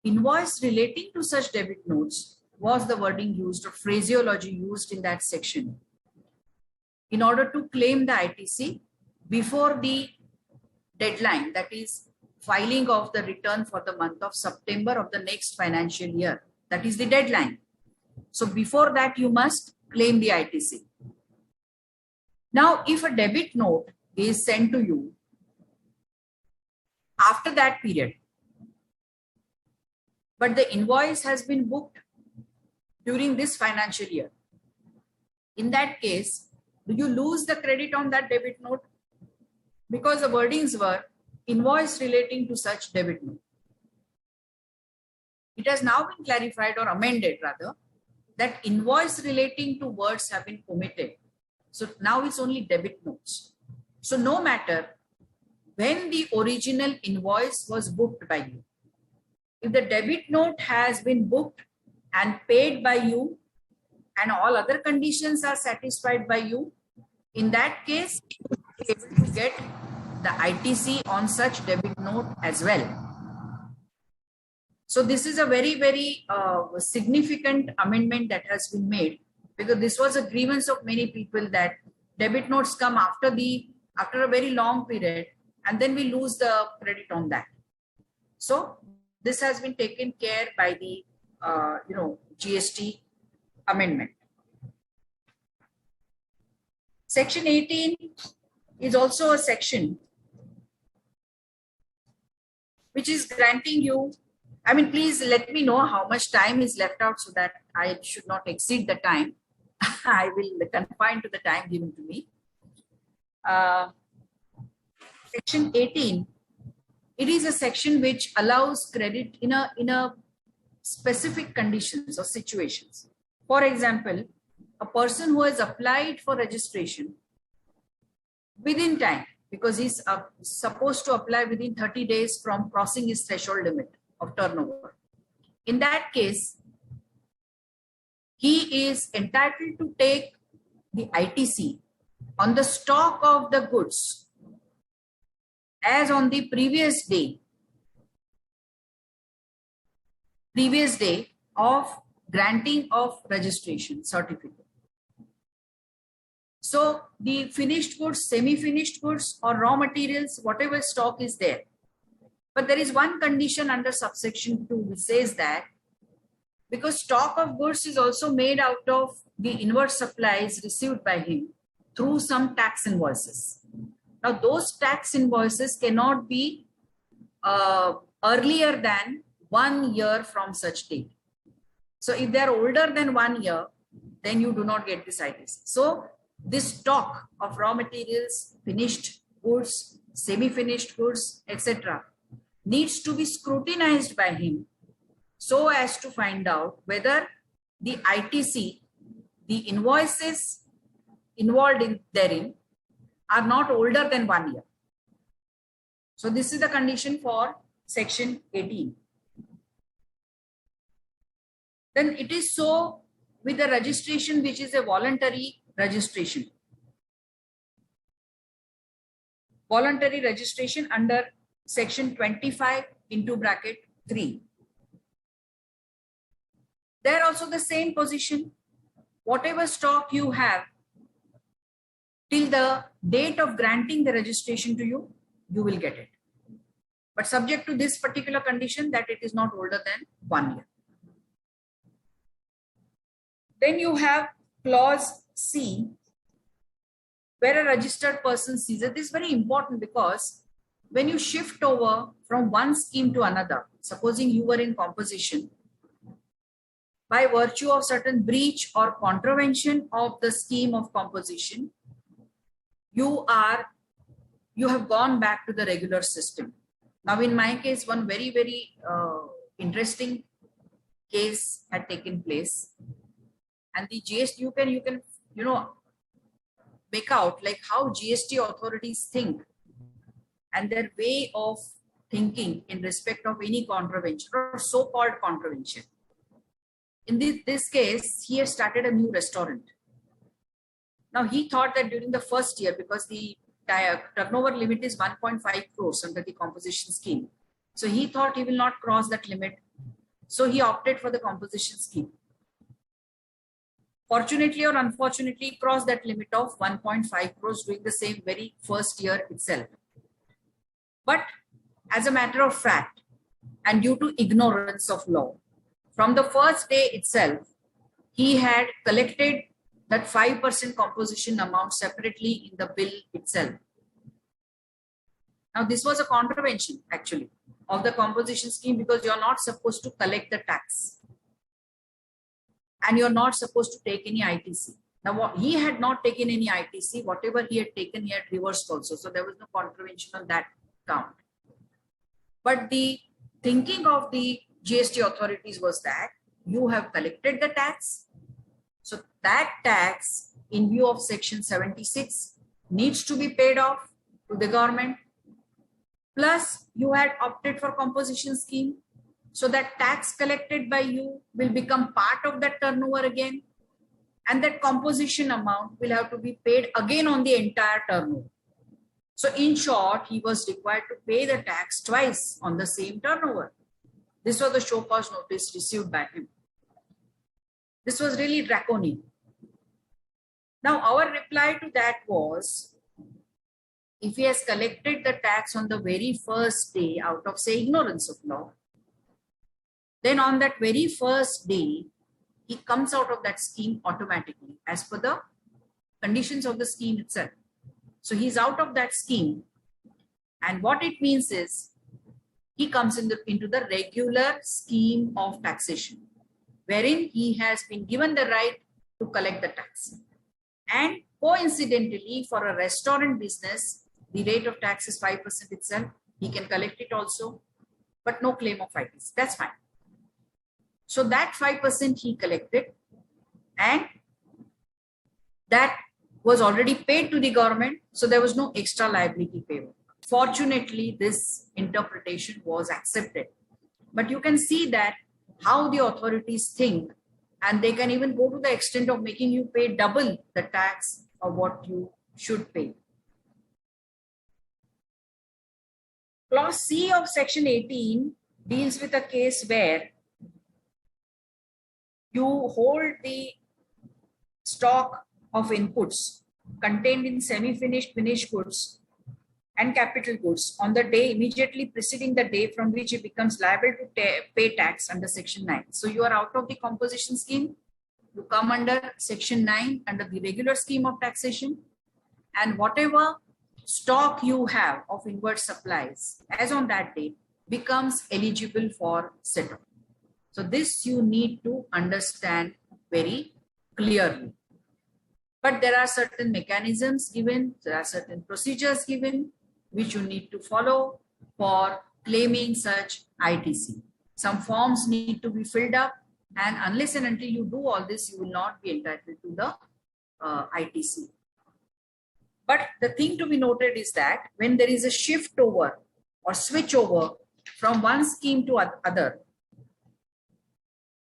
invoice relating to such debit notes was the wording used or phraseology used in that section in order to claim the ITC before the deadline, that is filing of the return for the month of September of the next financial year. That is the deadline. So before that, you must claim the ITC. Now, if a debit note is sent to you after that period, but the invoice has been booked during this financial year, in that case, do you lose the credit on that debit note? Because the wordings were invoice relating to such debit note. It has now been clarified or amended rather that invoice relating to words have been omitted. So now it's only debit notes. So no matter when the original invoice was booked by you, if the debit note has been booked and paid by you and all other conditions are satisfied by you, in that case, you will be able to get the ITC on such debit note as well. So this is a very, very significant amendment that has been made, because this was a grievance of many people that debit notes come after a very long period and then we lose the credit on that. So this has been taken care by the GST amendment. Section 18 is also a section which is granting you, I mean, please let me know how much time is left out so that I should not exceed the time. I will confine to the time given to me. Section 18, it is a section which allows credit in a specific conditions or situations. For example, a person who has applied for registration within time, because he's supposed to apply within 30 days from crossing his threshold limit of turnover. In that case, he is entitled to take the ITC on the stock of the goods as on the previous day of granting of registration certificate. So the finished goods, semi-finished goods or raw materials, whatever stock is there. But there is one condition under subsection 2 which says that because stock of goods is also made out of the inward supplies received by him through some tax invoices. Now those tax invoices cannot be earlier than 1 year from such date. So if they are older than 1 year, then you do not get this ITC. So this stock of raw materials, finished goods, semi-finished goods, etc. needs to be scrutinized by him so as to find out whether the ITC, the invoices involved in therein are not older than 1 year. So this is the condition for section 18. Then it is so with the registration which is a voluntary registration. Voluntary registration under section 25 into bracket 3. There also the same position. Whatever stock you have till the date of granting the registration to you, you will get it. But subject to this particular condition that it is not older than 1 year. Then you have clause C, where a registered person sees it. This is very important because when you shift over from one scheme to another, supposing you were in composition, by virtue of certain breach or contravention of the scheme of composition, you have gone back to the regular system. Now, in my case, one very, very interesting case had taken place, and the GST, you can make out like how GST authorities think and their way of thinking in respect of any contravention or so-called contravention. In this case, he has started a new restaurant. Now, he thought that during the first year, because the turnover limit is 1.5 crores under the composition scheme, so he thought he will not cross that limit. So he opted for the composition scheme. Fortunately or unfortunately, he crossed that limit of 1.5 crores during the same very first year itself. But as a matter of fact, and due to ignorance of law, from the first day itself, he had collected that 5% composition amount separately in the bill itself. Now, this was a contravention actually of the composition scheme, because you're not supposed to collect the tax and you're not supposed to take any ITC. Now, he had not taken any ITC. Whatever he had taken, he had reversed also. So there was no contravention on that count. But the thinking of the GST authorities was that you have collected the tax. So that tax, in view of section 76, needs to be paid off to the government. Plus, you had opted for composition scheme. So that tax collected by you will become part of that turnover again. And that composition amount will have to be paid again on the entire turnover. So in short, he was required to pay the tax twice on the same turnover. This was the show cause notice received by him. This was really draconian. Now, our reply to that was, if he has collected the tax on the very first day out of, say, ignorance of law, then on that very first day, he comes out of that scheme automatically as per the conditions of the scheme itself. So he's out of that scheme. And what it means is, he comes into the regular scheme of taxation, wherein he has been given the right to collect the tax. And coincidentally, for a restaurant business, the rate of tax is 5% itself. He can collect it also, but no claim of ITC. That's fine. So that 5% he collected, and that was already paid to the government. So there was no extra liability payment. Fortunately, this interpretation was accepted. But you can see that how the authorities think, and they can even go to the extent of making you pay double the tax of what you should pay. Clause C of section 18 deals with a case where you hold the stock of inputs contained in semi-finished, finished goods and capital goods on the day immediately preceding the day from which it becomes liable to pay tax under section 9. So you are out of the composition scheme, you come under section 9 under the regular scheme of taxation, and whatever stock you have of inward supplies as on that date becomes eligible for set-off. So this you need to understand very clearly. But there are certain mechanisms given, there are certain procedures given, which you need to follow for claiming such ITC. Some forms need to be filled up, and unless and until you do all this, you will not be entitled to the ITC. But the thing to be noted is that when there is a shift over or switch over from one scheme to other,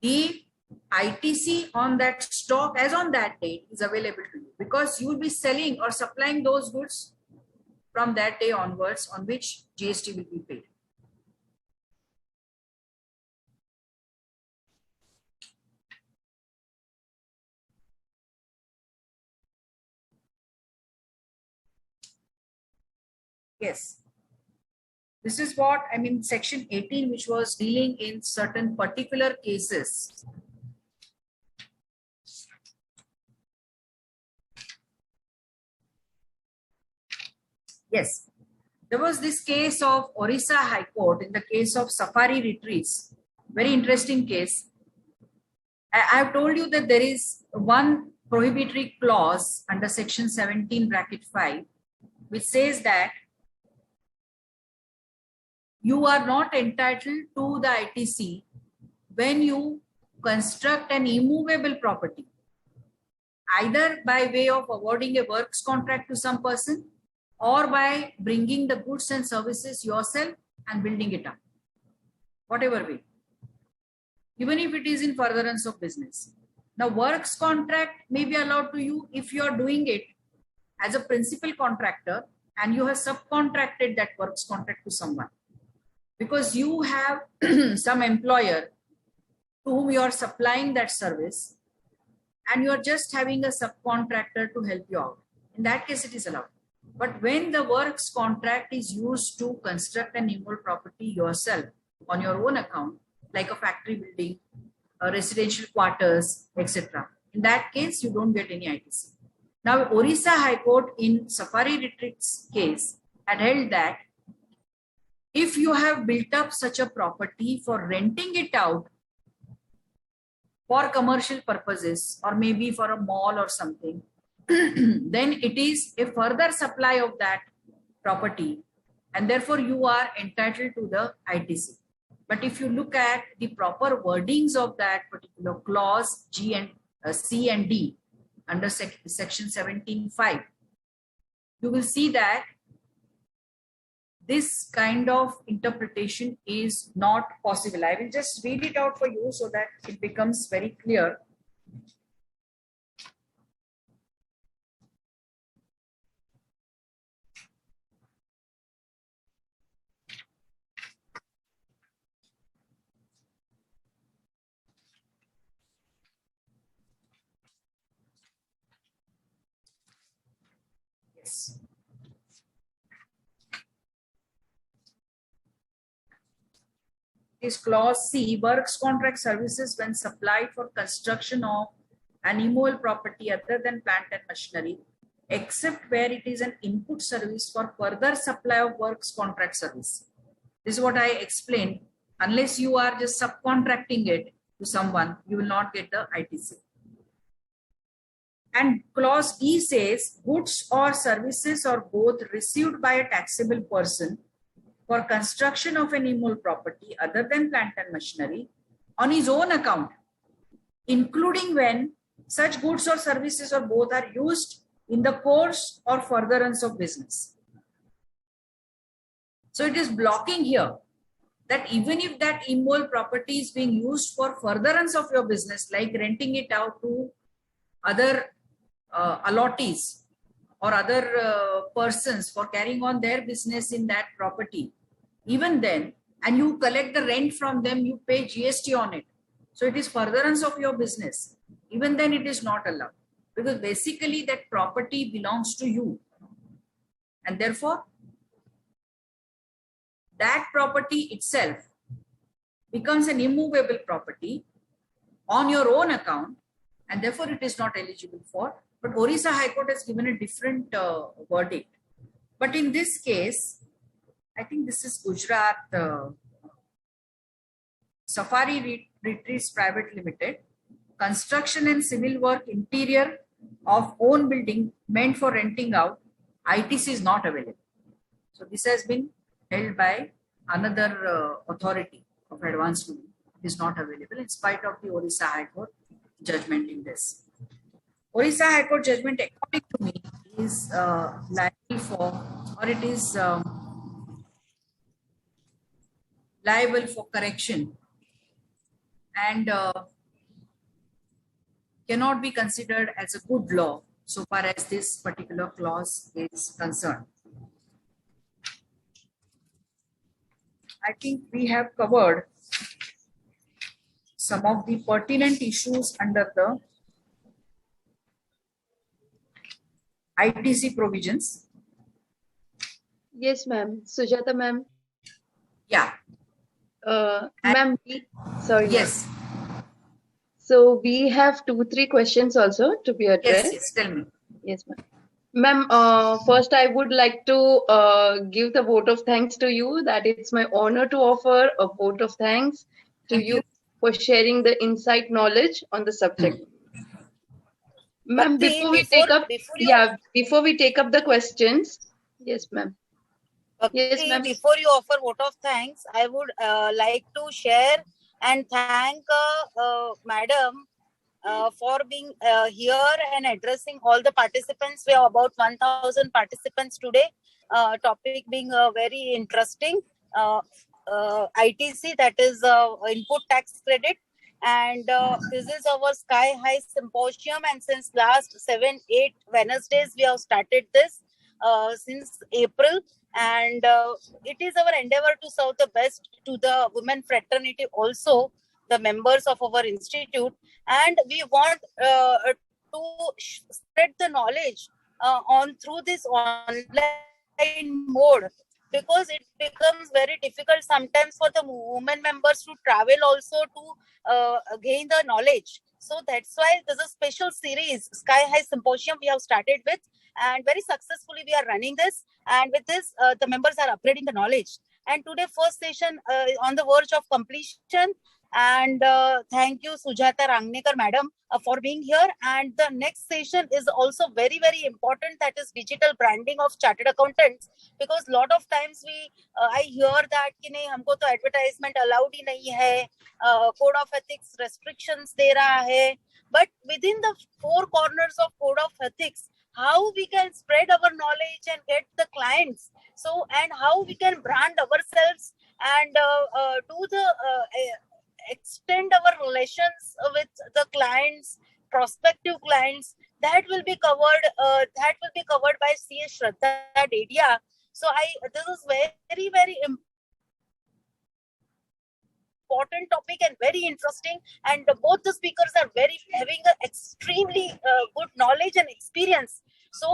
the ITC on that stock as on that date is available to you, because you will be selling or supplying those goods from that day onwards on which GST will be paid. Yes. This is what I mean, section 18, which was dealing in certain particular cases. Yes, there was this case of Orissa High Court in the case of Safari Retreats. Very interesting case. I have told you that there is one prohibitory clause under section 17 bracket 5 which says that you are not entitled to the ITC when you construct an immovable property, either by way of awarding a works contract to some person or by bringing the goods and services yourself and building it up, whatever way, even if it is in furtherance of business. Now, works contract may be allowed to you if you are doing it as a principal contractor and you have subcontracted that works contract to someone, because you have some employer to whom you are supplying that service and you are just having a subcontractor to help you out. In that case, it is allowed. But when the works contract is used to construct an immovable property yourself on your own account, like a factory building, residential quarters, etc., in that case, you don't get any ITC. Now, Orissa High Court in Safari Retreats case had held that if you have built up such a property for renting it out for commercial purposes or maybe for a mall or something, then it is a further supply of that property and therefore you are entitled to the ITC. But if you look at the proper wordings of that particular clause G and C and D under section 17(5), you will see that this kind of interpretation is not possible. I will just read it out for you so that it becomes very clear. Yes. Is clause C, works contract services when supplied for construction of an immovable property other than plant and machinery, except where it is an input service for further supply of works contract service. This is what I explained. Unless you are just subcontracting it to someone, you will not get the ITC. And clause E says, goods or services or both received by a taxable person for construction of an immovable property other than plant and machinery on his own account, including when such goods or services or both are used in the course or furtherance of business. So it is blocking here that even if that immovable property is being used for furtherance of your business, like renting it out to other allottees or other persons for carrying on their business in that property, even then, and you collect the rent from them, you pay GST on it. So it is furtherance of your business. Even then it is not allowed, because basically that property belongs to you. And therefore, that property itself becomes an immovable property on your own account, and therefore it is not eligible for. But Orissa High Court has given a different verdict. But in this case, I think this is Gujarat Safari Retreats Private Limited, construction and civil work interior of own building meant for renting out, ITC is not available. So this has been held by another authority of advanced ruling. It is not available in spite of the Orissa High Court judgment in this. Orissa High Court judgment, according to me, is liable for, or it is liable for correction and cannot be considered as a good law so far as this particular clause is concerned. I think we have covered some of the pertinent issues under the ITC provisions. Yes, ma'am. Sujata, ma'am. Yeah. Ma'am, sorry. Yes. So we have 2-3 questions also to be addressed. Yes, tell me. Yes, ma'am. Ma'am, first I would like to give the vote of thanks to you, that it's my honor to offer a vote of thanks to you for sharing the insight knowledge on the subject. Ma'am, before we take up the questions, Yes, ma'am. Bhakti, Yes, ma'am. before you offer vote of thanks, I would like to share and thank Madam for being here and addressing all the participants. We have about 1,000 participants today. Topic being very interesting. ITC, that is input tax credit. And this is our Sky High Symposium. And since last 7-8 Wednesdays, we have started this since April. And it is our endeavor to serve the best to the women fraternity, also the members of our institute. And we want to spread the knowledge on through this online mode, because it becomes very difficult sometimes for the women members to travel also to gain the knowledge. So that's why there's a special series, Sky High Symposium, we have started with, and very successfully we are running this. And with this, the members are upgrading the knowledge. And today, first session on the verge of completion. And thank you, Sujata Rangnekar madam, for being here. And the next session is also very, very important. That is digital branding of chartered accountants. Because a lot of times I hear that कि नहीं हमको तो advertisement allowed ही नहीं है, code of ethics restrictions दे रहा है. But within the four corners of code of ethics, how we can spread our knowledge and get the clients. So, and how we can brand ourselves and do the extend our relations with the clients, prospective clients. That will be covered. That will be covered by CS Shraddha Dedia. So, this is very, very important topic and very interesting. And both the speakers are having an extremely good knowledge and experience. So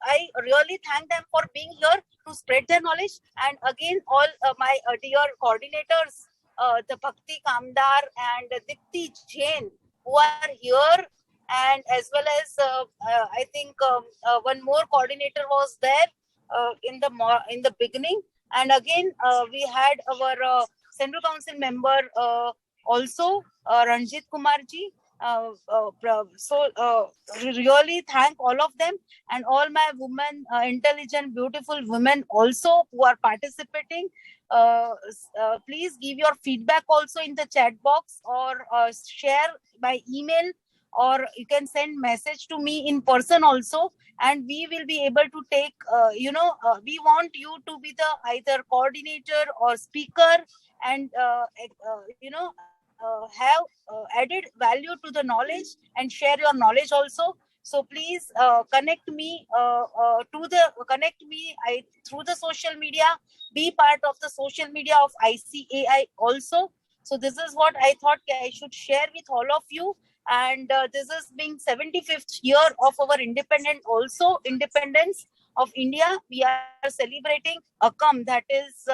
I really thank them for being here to spread their knowledge. And again, all my dear coordinators, the Bhakti Kamdar and Dipti Jain, who are here, and as well as I think one more coordinator was there in the beginning. And again, we had our Central Council member also, Ranjit Kumarji. So really thank all of them, and all my women, intelligent, beautiful women also who are participating. Please give your feedback also in the chat box, or share by email, or you can send message to me in person also, and we will be able to take, we want you to be the either coordinator or speaker, and have added value to the knowledge and share your knowledge also. So please connect me through the social media. Be part of the social media of ICAI also. So this is what I thought I should share with all of you. And this is being 75th year of our independence of India. We are celebrating AKAM, that is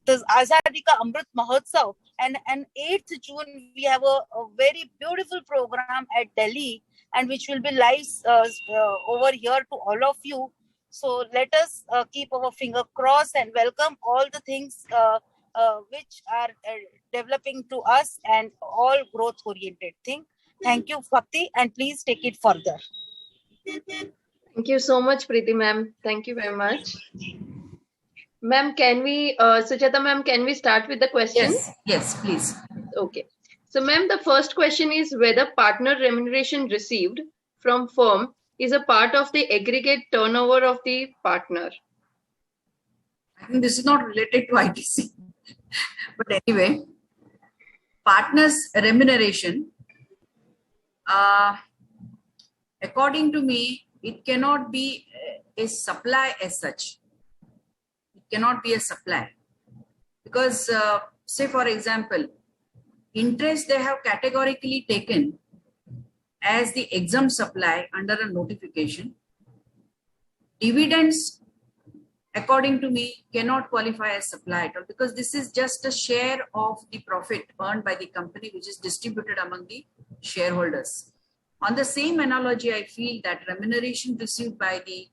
the Azadi Ka Amrit Mahotsav. And 8th June, we have a very beautiful program at Delhi, and which will be live over here to all of you. So let us keep our finger crossed and welcome all the things which are developing to us, and all growth oriented thing. Thank you, Bhakti, and please take it further. Thank you so much, Preeti ma'am. Thank you very much. Ma'am, can we, Sujata ma'am, can we start with the questions? Yes, please. Okay. So ma'am, the first question is whether partner remuneration received from firm is a part of the aggregate turnover of the partner. I think this is not related to ITC. But anyway, partners remuneration, according to me, it cannot be a supply as such. It cannot be a supply, because say for example, interest they have categorically taken as the exempt supply under a notification. Dividends, according to me, cannot qualify as supply at all, because this is just a share of the profit earned by the company, which is distributed among the shareholders. On the same analogy, I feel that remuneration received by the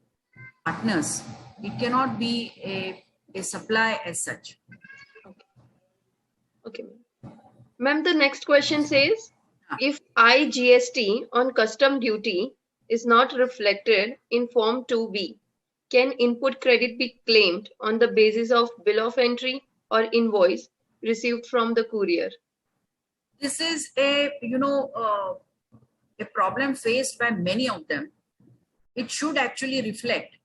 partners, it cannot be a supply as such. Okay. Ma'am, the next question says, if IGST on custom duty is not reflected in Form 2B, can input credit be claimed on the basis of bill of entry or invoice received from the courier? This is a a problem faced by many of them. It should actually reflect.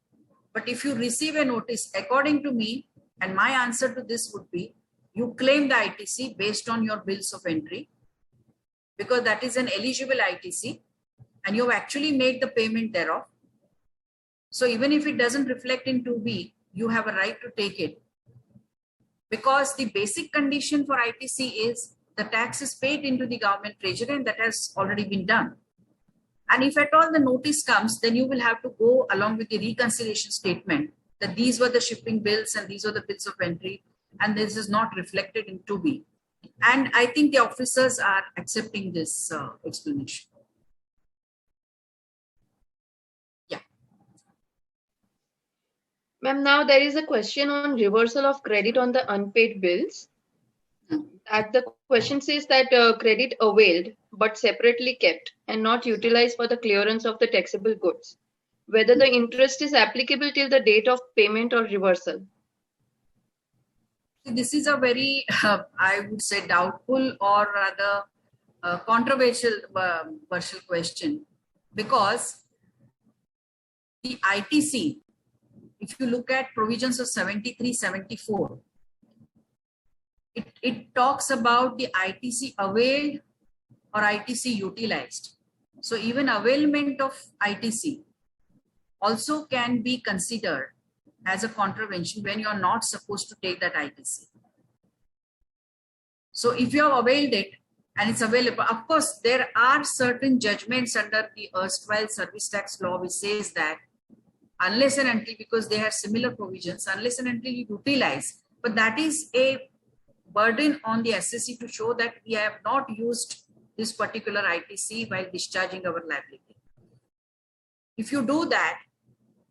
But if you receive a notice, according to me, and my answer to this would be, you claim the ITC based on your bills of entry, because that is an eligible ITC and you have actually made the payment thereof. So even if it doesn't reflect in 2B, you have a right to take it, because the basic condition for ITC is the tax is paid into the government treasury, and that has already been done. And if at all the notice comes, then you will have to go along with the reconciliation statement that these were the shipping bills and these were the bills of entry, and this is not reflected in 2B. And I think the officers are accepting this explanation. Yeah. Ma'am, now there is a question on reversal of credit on the unpaid bills. The question says that credit availed but separately kept and not utilized for the clearance of the taxable goods, whether the interest is applicable till the date of payment or reversal. This is a very, I would say, doubtful or rather controversial question, because the ITC, if you look at provisions of 73, 74, it talks about the ITC availed or ITC utilized. So even availment of ITC also can be considered as a contravention when you're not supposed to take that ITC. So if you have availed it and it's available, of course, there are certain judgments under the erstwhile service tax law which says that unless and until, because they have similar provisions, unless and until you utilize, but that is a burden on the assessee to show that we have not used this particular ITC while discharging our liability. If you do that,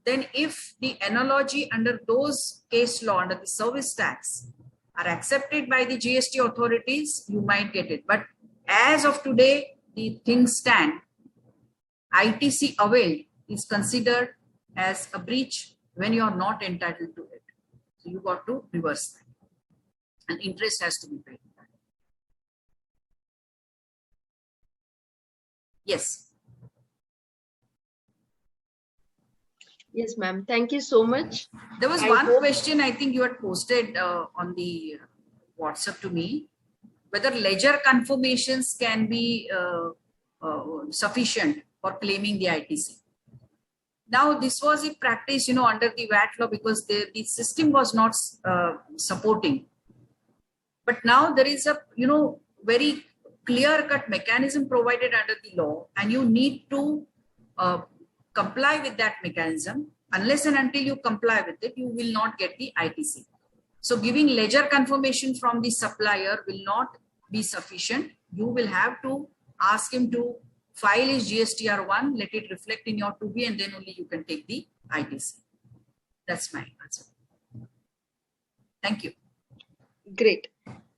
then if the analogy under those case law, under the service tax, are accepted by the GST authorities, you might get it. But as of today, the things stand, ITC availed is considered as a breach when you are not entitled to it. So you got to reverse that. And interest has to be paid. Yes. Yes, ma'am. Thank you so much. There was one question I think you had posted on the WhatsApp to me, whether ledger confirmations can be sufficient for claiming the ITC. Now, this was a practice, under the VAT law, because the system was not supporting. But now there is a, very clear-cut mechanism provided under the law, and you need to comply with that mechanism. Unless and until you comply with it, you will not get the ITC. So giving ledger confirmation from the supplier will not be sufficient. You will have to ask him to file his GSTR1, let it reflect in your 2B, and then only you can take the ITC. That's my answer. Thank you. Great.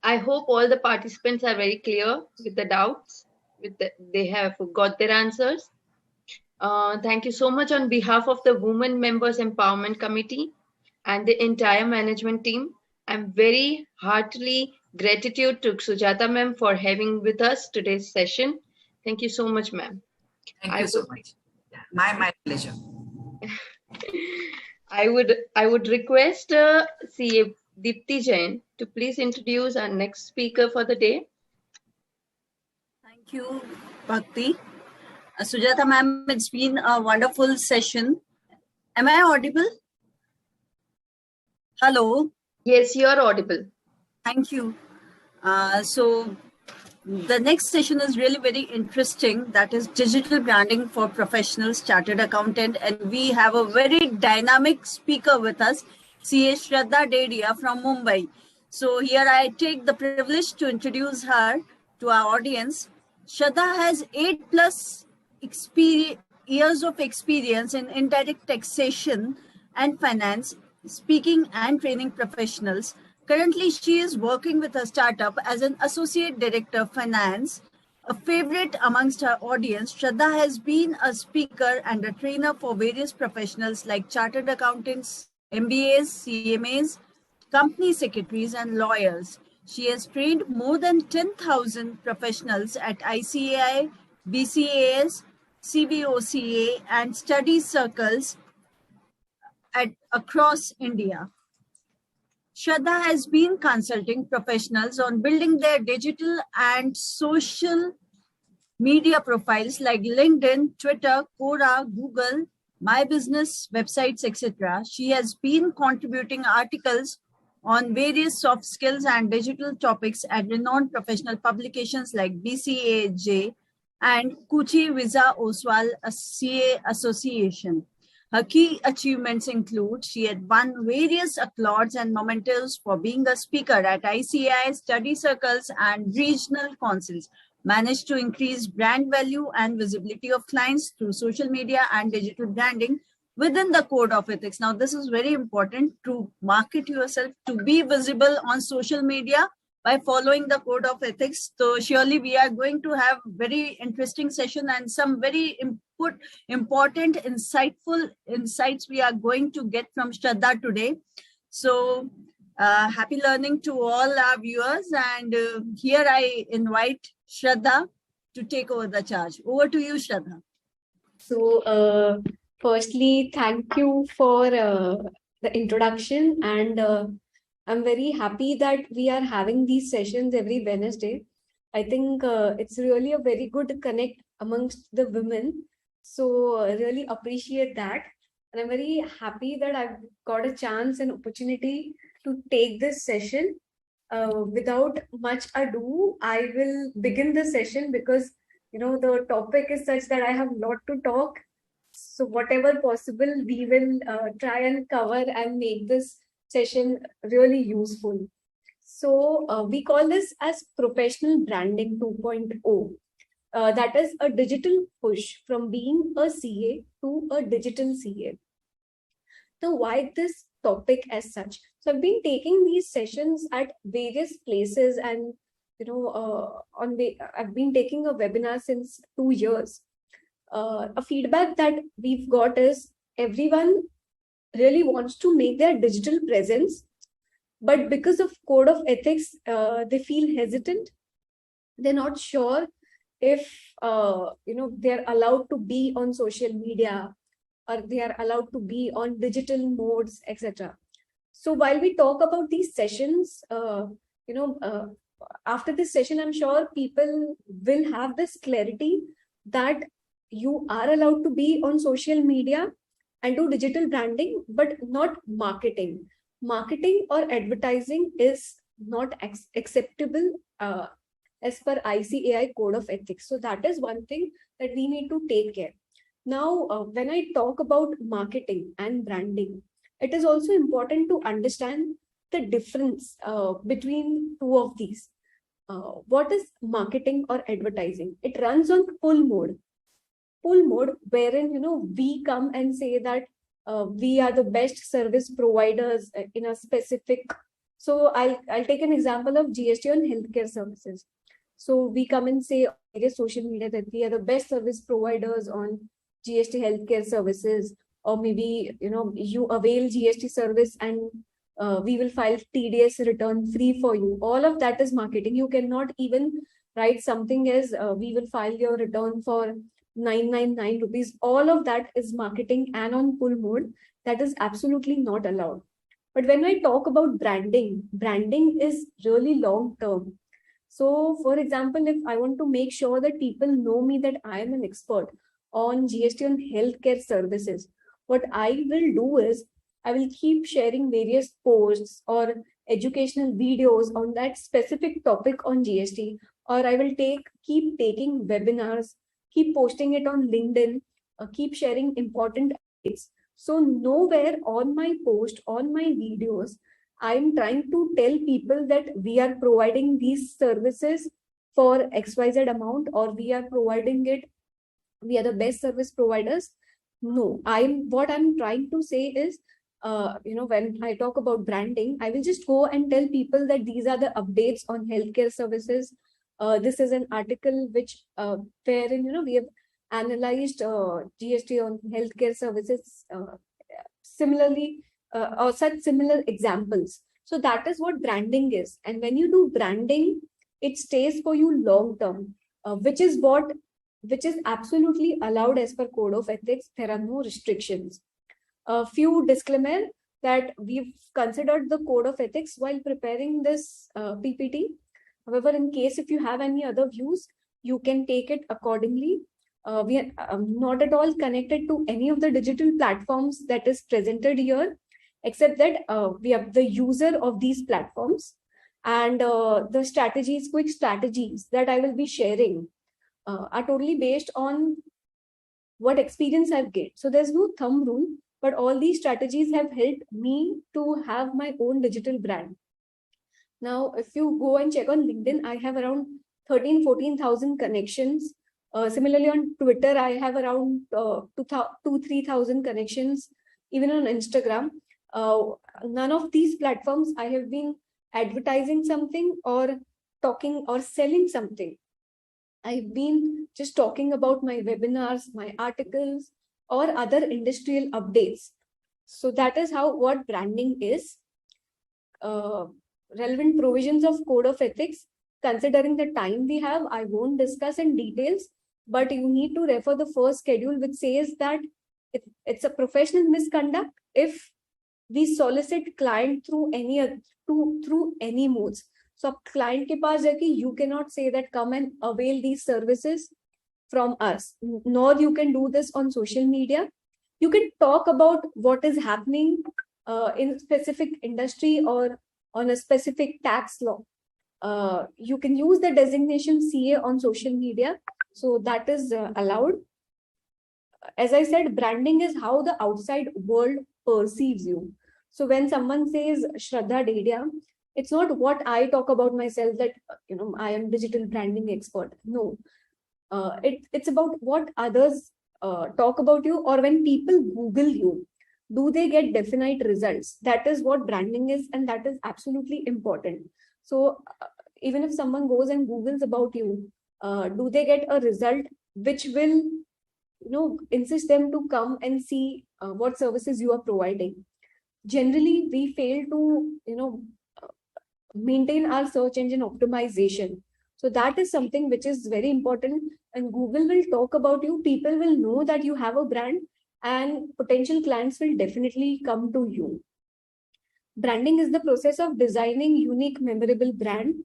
I hope all the participants are very clear with the doubts. They have got their answers. Thank you so much on behalf of the Women Members Empowerment Committee and the entire management team. I'm very heartily gratitude to Sujata ma'am for having with us today's session. Thank you so much, ma'am. Thank you so much. My pleasure. I would request CA Deepti Jain to please introduce our next speaker for the day. Thank you, Bhakti. Sujata ma'am, it's been a wonderful session. Am I audible? Hello. Yes, you are audible. Thank you. So the next session is really very interesting. That is digital branding for professionals, chartered accountant. And we have a very dynamic speaker with us, CA Shraddha Dedia from Mumbai. So here I take the privilege to introduce her to our audience. Shraddha has 8+ years of experience in indirect taxation and finance, speaking and training professionals. Currently, she is working with a startup as an associate director of finance, A favorite amongst her audience, Shraddha has been a speaker and a trainer for various professionals like chartered accountants, MBAs, CMAs, company secretaries, and lawyers. She has trained more than 10,000 professionals at ICAI, BCAS, CBOCA, and study circles across India. Shraddha has been consulting professionals on building their digital and social media profiles like LinkedIn, Twitter, Quora, Google, My Business websites, etc. She has been contributing articles on various soft skills and digital topics at renowned professional publications like BCAJ and Kuchi Visa Oswal CA Association. Her key achievements include she had won various accolades and mementos for being a speaker at ICAI study circles and regional councils, managed to increase brand value and visibility of clients through social media and digital branding within the code of ethics. Now, this is very important to market yourself, to be visible on social media by following the code of ethics. So surely we are going to have very interesting session and some very important, insightful insights we are going to get from Shraddha today. So happy learning to all our viewers. And here I invite Shraddha to take over the charge. Over to you, Shraddha. So firstly, thank you for the introduction, and I'm very happy that we are having these sessions every Wednesday. I think it's really a very good connect amongst the women. So really appreciate that. And I'm very happy that I've got a chance and opportunity to take this session. Without much ado, I will begin the session because, the topic is such that I have a lot to talk. So whatever possible, we will try and cover and make this session really useful. So we call this as professional branding 2.0. That is a digital push from being a CA to a digital CA. So why this topic as such? So I've been taking these sessions at various places, and I've been taking a webinar since 2 years. A feedback that we've got is everyone really wants to make their digital presence, but because of code of ethics, they feel hesitant. They're not sure if they're allowed to be on social media or they are allowed to be on digital modes, etc. So while we talk about these sessions, after this session, I'm sure people will have this clarity that you are allowed to be on social media and do digital branding, but not marketing. Marketing or advertising is not acceptable as per ICAI Code of Ethics. So that is one thing that we need to take care. Now, when I talk about marketing and branding, it is also important to understand the difference between two of these. What is marketing or advertising? It runs on pull mode. Pull mode, wherein we come and say that we are the best service providers in a specific. So I'll take an example of GST on healthcare services. So we come and say on various social media that we are the best service providers on GST healthcare services, or maybe you avail GST service and we will file TDS return free for you. All of that is marketing. You cannot even write something as we will file your return for 999 rupees. All of that is marketing and on pull mode. That is absolutely not allowed. But when I talk about branding, branding is really long term. So for example, if I want to make sure that people know me that I am an expert on GST on healthcare services, what I will do is I will keep sharing various posts or educational videos on that specific topic on GST, or I will keep taking webinars, keep posting it on LinkedIn, keep sharing important updates. So nowhere on my post, on my videos, I'm trying to tell people that we are providing these services for XYZ amount, or we are providing it, we are the best service providers. No, what I'm trying to say is, when I talk about branding, I will just go and tell people that these are the updates on healthcare services. This is an article which wherein we have analyzed GST on healthcare services similarly or such similar examples. So that is what branding is. And when you do branding, it stays for you long term, which is absolutely allowed as per Code of Ethics. There are no restrictions. A few disclaimer that we've considered the Code of Ethics while preparing this PPT. However, in case if you have any other views, you can take it accordingly. We are not at all connected to any of the digital platforms that is presented here, except that we are the user of these platforms, and the quick strategies that I will be sharing are totally based on what experience I've gained. So there's no thumb rule, but all these strategies have helped me to have my own digital brand. Now, if you go and check on LinkedIn, I have around 14,000 connections. Similarly, on Twitter, I have around 3,000 connections. Even on Instagram, none of these platforms I have been advertising something or talking or selling something. I've been just talking about my webinars, my articles, or other industrial updates. So that is what branding is. Relevant provisions of Code of Ethics, considering the time we have, I won't discuss in details, but you need to refer the first schedule, which says that it's a professional misconduct if we solicit client through any modes. So client ke paas jaake you cannot say that come and avail these services from us, nor you can do this on social media. You can talk about what is happening in a specific industry or on a specific tax law. You can use the designation CA on social media. So that is allowed. As I said, branding is how the outside world perceives you. So when someone says Shraddha Dedia, it's not what I talk about myself that, I am digital branding expert. No, it's about what others talk about you, or when people Google you, do they get definite results? That is what branding is, and that is absolutely important. So even if someone goes and Googles about you, do they get a result which will, insist them to come and see what services you are providing? Generally, we fail to, maintain our search engine optimization. So that is something which is very important, and Google will talk about you. People will know that you have a brand, and potential clients will definitely come to you. Branding is the process of designing unique, memorable brand,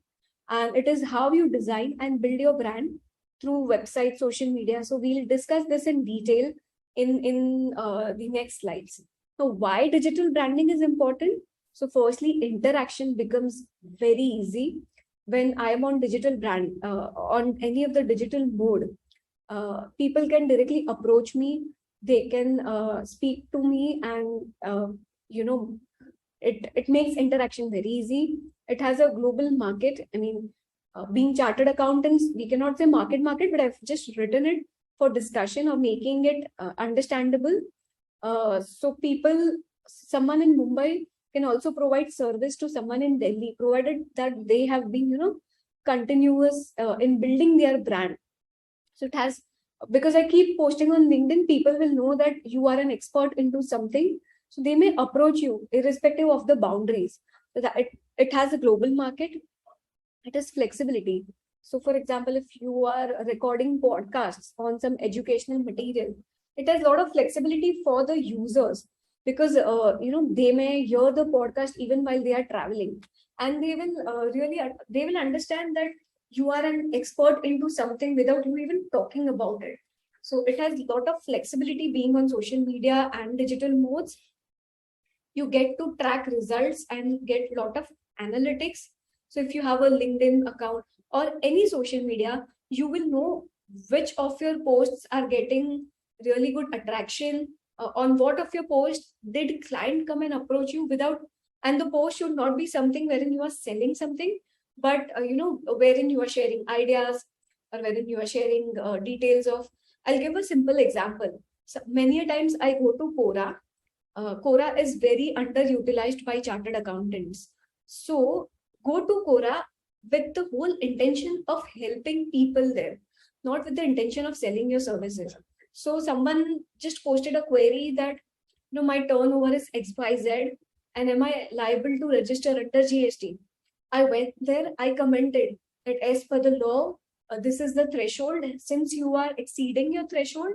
and it is how you design and build your brand through website, social media. So we'll discuss this in detail in the next slides. So why digital branding is important? So firstly, interaction becomes very easy when I am on digital brand, on any of the digital mode. People can directly approach me. They can speak to me, and it makes interaction very easy. It has a global market. I mean, being chartered accountants, we cannot say market, but I've just written it for discussion or making it understandable. So someone in Mumbai can also provide service to someone in Delhi, provided that they have been, continuous in building their brand. So it has, because I keep posting on LinkedIn, people will know that you are an expert into something. So they may approach you irrespective of the boundaries. So that it has a global market. It has flexibility. So for example, if you are recording podcasts on some educational material, it has a lot of flexibility for the users, because they may hear the podcast even while they are traveling, and they will understand that you are an expert into something without you even talking about it. So it has a lot of flexibility being on social media and digital modes. You get to track results and get a lot of analytics. So if you have a LinkedIn account or any social media, you will know which of your posts are getting really good attraction. On what of your post did client come and approach you without, and the post should not be something wherein you are selling something, but wherein you are sharing ideas, or wherein you are sharing details of. I'll give a simple example. So many a times I go to Quora. Quora is very underutilized by chartered accountants. So go to Quora, with the whole intention of helping people there, not with the intention of selling your services. So someone just posted a query that, my turnover is XYZ, and am I liable to register under GST? I went there, I commented that as per the law, this is the threshold. Since you are exceeding your threshold,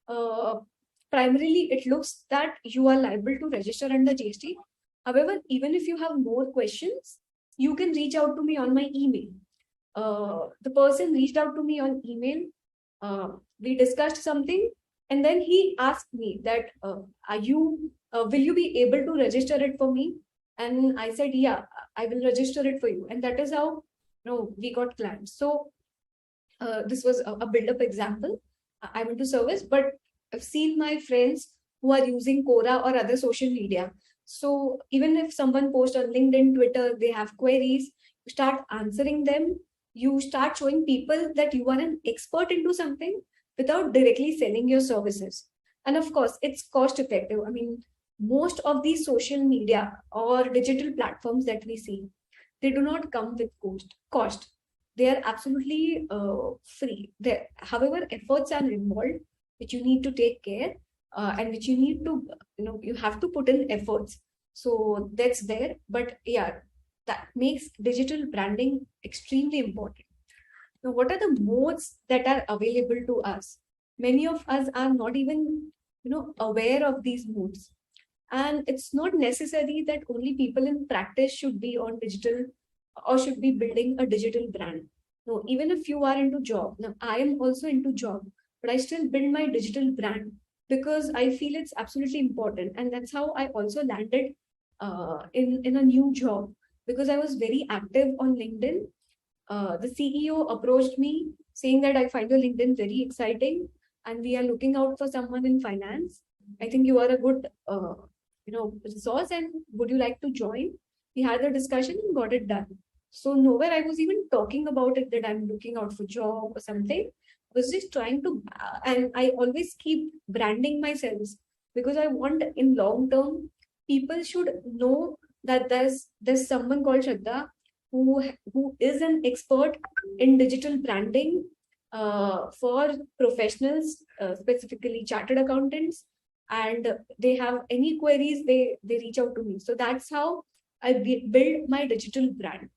uh, primarily it looks that you are liable to register under GST. However, even if you have more questions, you can reach out to me on my email. The person reached out to me on email. We discussed something, and then he asked me that, will you be able to register it for me? And I said, yeah, I will register it for you. And that is how, we got clients. So this was a build-up example. I'm into service, but I've seen my friends who are using Quora or other social media. So even if someone posts on LinkedIn, Twitter, they have queries, you start answering them. You start showing people that you are an expert into something without directly selling your services. And of course, it's cost effective. I mean, most of these social media or digital platforms that we see, they do not come with cost. They are absolutely free. However, efforts are involved, which you need to take care, and which you need to, you have to put in efforts. So that's there. But yeah, that makes digital branding extremely important. Now, what are the modes that are available to us? Many of us are not even, aware of these modes. And it's not necessary that only people in practice should be on digital or should be building a digital brand. No, even if you are into job, now I am also into job, but I still build my digital brand because I feel it's absolutely important. And that's how I also landed in a new job, because I was very active on LinkedIn. The CEO approached me saying that I find your LinkedIn very exciting and we are looking out for someone in finance. I think you are a good, resource, and would you like to join? We had a discussion and got it done. So nowhere I was even talking about it that I'm looking out for job or something. I was just trying to, and I always keep branding myself because I want in long term people should know that there's someone called Shraddha who is an expert in digital branding for professionals, specifically chartered accountants, and they have any queries, they reach out to me. So that's how I build my digital brand.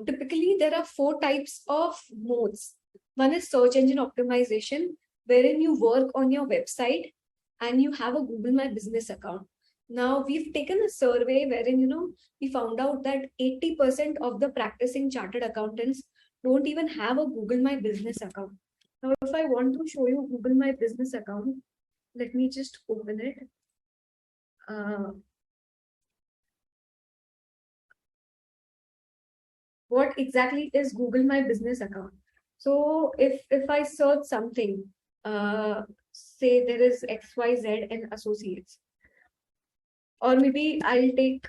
Typically, there are 4 types of modes. One is search engine optimization, wherein you work on your website and you have a Google My Business account. Now, we've taken a survey wherein, we found out that 80% of the practicing chartered accountants don't even have a Google My Business account. Now, if I want to show you Google My Business account, let me just open it. What exactly is Google My Business account? So if I search something, say there is XYZ and Associates, or maybe I'll take,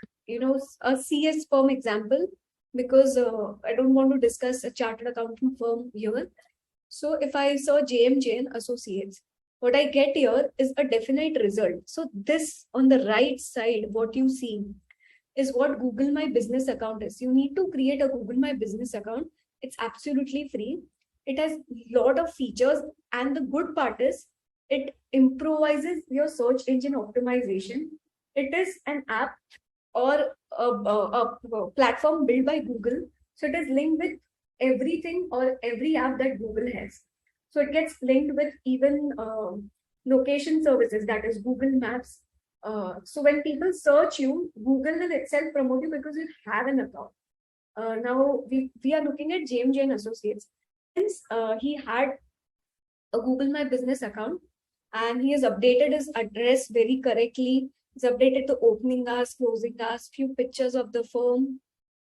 a CS firm example, because I don't want to discuss a chartered accountant firm here. So if I search JMJ and Associates, what I get here is a definite result. So this on the right side, what you see is what Google My Business account is. You need to create a Google My Business account. It's absolutely free. It has a lot of features, and the good part is it improvises your search engine optimization. It is an app or a platform built by Google. So it is linked with everything or every app that Google has. So it gets linked with even location services, that is Google Maps. So when people search you, Google will itself promote you because you have an account. Now we are looking at James Jane Associates. Since he had a Google My Business account and he has updated his address very correctly. He's updated the opening hours, closing hours, few pictures of the firm.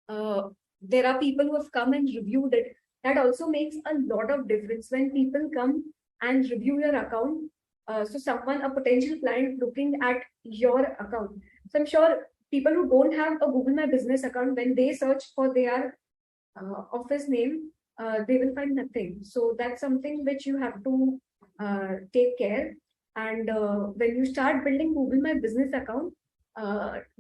There are people who have come and reviewed it. That also makes a lot of difference when people come and review your account. So someone, a potential client looking at your account. So I'm sure people who don't have a Google My Business account, when they search for their office name, they will find nothing. So that's something which you have to take care. And when you start building Google My Business account,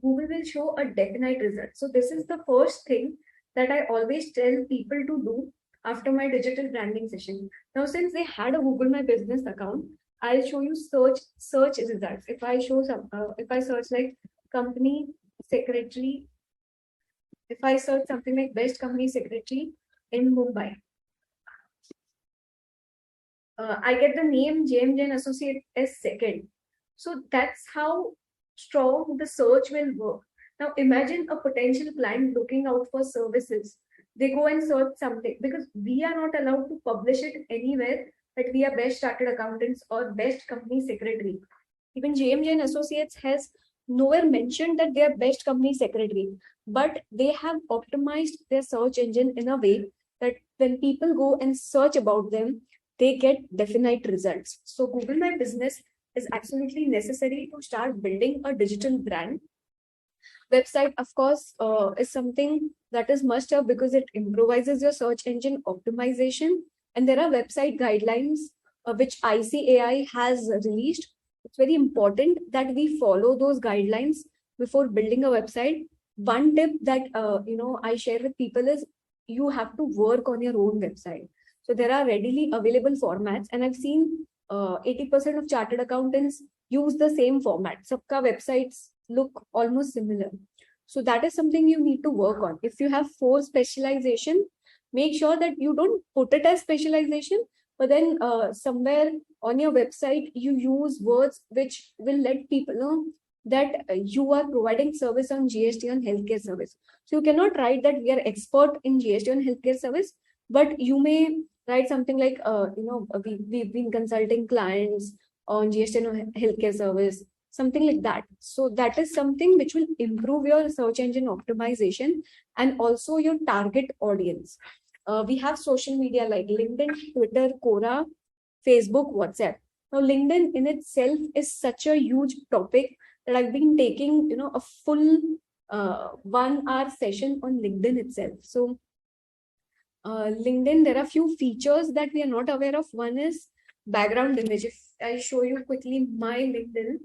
Google will show a definite result. So this is the first thing that I always tell people to do after my digital branding session. Now, since they had a Google My Business account, I'll show you search results. If I show some, if I search like company secretary, if I search something like best company secretary in Mumbai, I get the name James and Associate as second. So that's how strong the search will work. Now imagine a potential client looking out for services. They go and search something because we are not allowed to publish it anywhere that we are best chartered accountants or best company secretary. Even James and Associates has nowhere mentioned that they are best company secretary, but they have optimized their search engine in a way that when people go and search about them, they get definite results. So Google My Business is absolutely necessary to start building a digital brand. Website, of course, is something that is must have because it improvises your search engine optimization. And there are website guidelines which ICAI has released. It's very important that we follow those guidelines before building a website. One tip that I share with people is you have to work on your own website. So there are readily available formats, and I've seen 80% of chartered accountants use the same format. Sabka websites look almost similar. So that is something you need to work on. If you have 4 specialization, make sure that you don't put it as specialization, but then somewhere on your website, you use words which will let people know that you are providing service on GST on healthcare service. So you cannot write that we are expert in GST on healthcare service, but you may write something like, we've been consulting clients on GST on healthcare service, something like that. So that is something which will improve your search engine optimization and also your target audience. We have social media like LinkedIn, Twitter, Quora, Facebook, WhatsApp. Now, LinkedIn in itself is such a huge topic that I've been taking, a full 1 hour session on LinkedIn itself. So LinkedIn, there are few features that we are not aware of. One is background image. If I show you quickly my LinkedIn,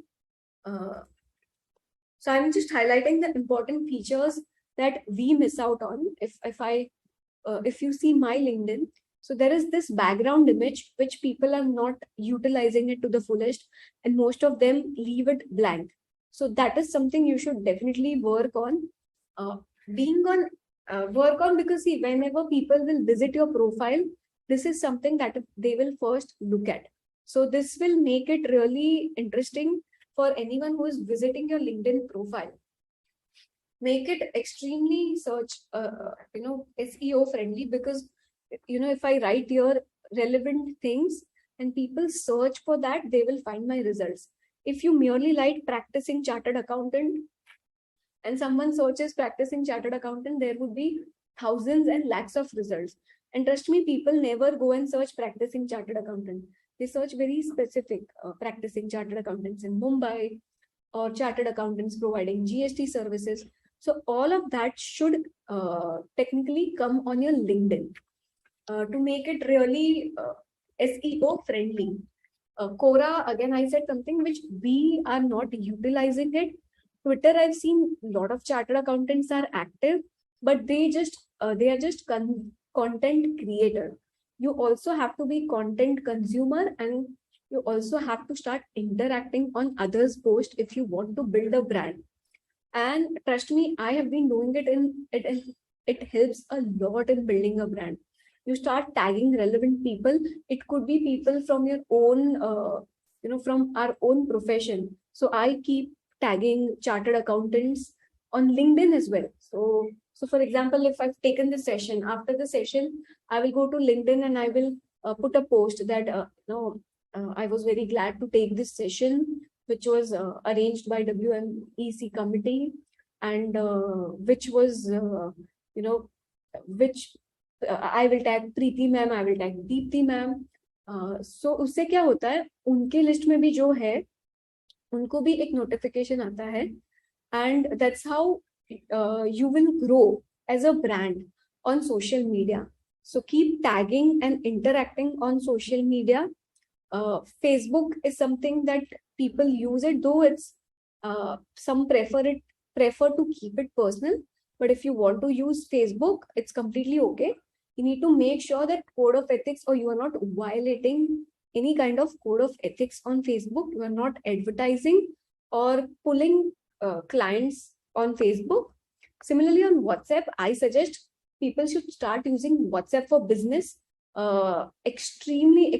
so I'm just highlighting the important features that we miss out on. If you see my LinkedIn, so there is this background image which people are not utilizing it to the fullest, and most of them leave it blank. So that is something you should definitely work on. Work on because see, whenever people will visit your profile, this is something that they will first look at. So this will make it really interesting for anyone who is visiting your LinkedIn profile. Make it extremely SEO friendly, because if I write here relevant things and people search for that, they will find my results. If you merely write practicing chartered accountant and someone searches practicing chartered accountant, there would be thousands and lakhs of results. And trust me, people never go and search practicing chartered accountant. They search very specific practicing chartered accountants in Mumbai or chartered accountants providing GST services. So all of that should technically come on your LinkedIn to make it really SEO friendly. Quora, again, I said something which we are not utilizing it. Twitter, I've seen a lot of chartered accountants are active, but they are just content creator. You also have to be content consumer, and you also have to start interacting on others' posts if you want to build a brand. And trust me, I have been doing it, it helps a lot in building a brand. You start tagging relevant people. It could be people from your own, from our own profession. So I keep tagging chartered accountants on LinkedIn as well. So for example, if I've taken the session, after the session, I will go to LinkedIn and I will put a post that, I was very glad to take this session, which was arranged by WMEC committee, and which was, which I will tag Preeti ma'am, I will tag Deepti ma'am. So उससे क्या होता है, उनके list में भी जो है, उनको भी एक notification आता है, and that's how you will grow as a brand on social media. So keep tagging and interacting on social media. Facebook is something that people use it, though it's some prefer to keep it personal, But if you want to use Facebook, it's completely okay. You need to make sure that code of ethics, or you are not violating any kind of code of ethics on Facebook. You are not advertising or pulling clients on Facebook. Similarly, on WhatsApp, I suggest people should start using WhatsApp for business. Extremely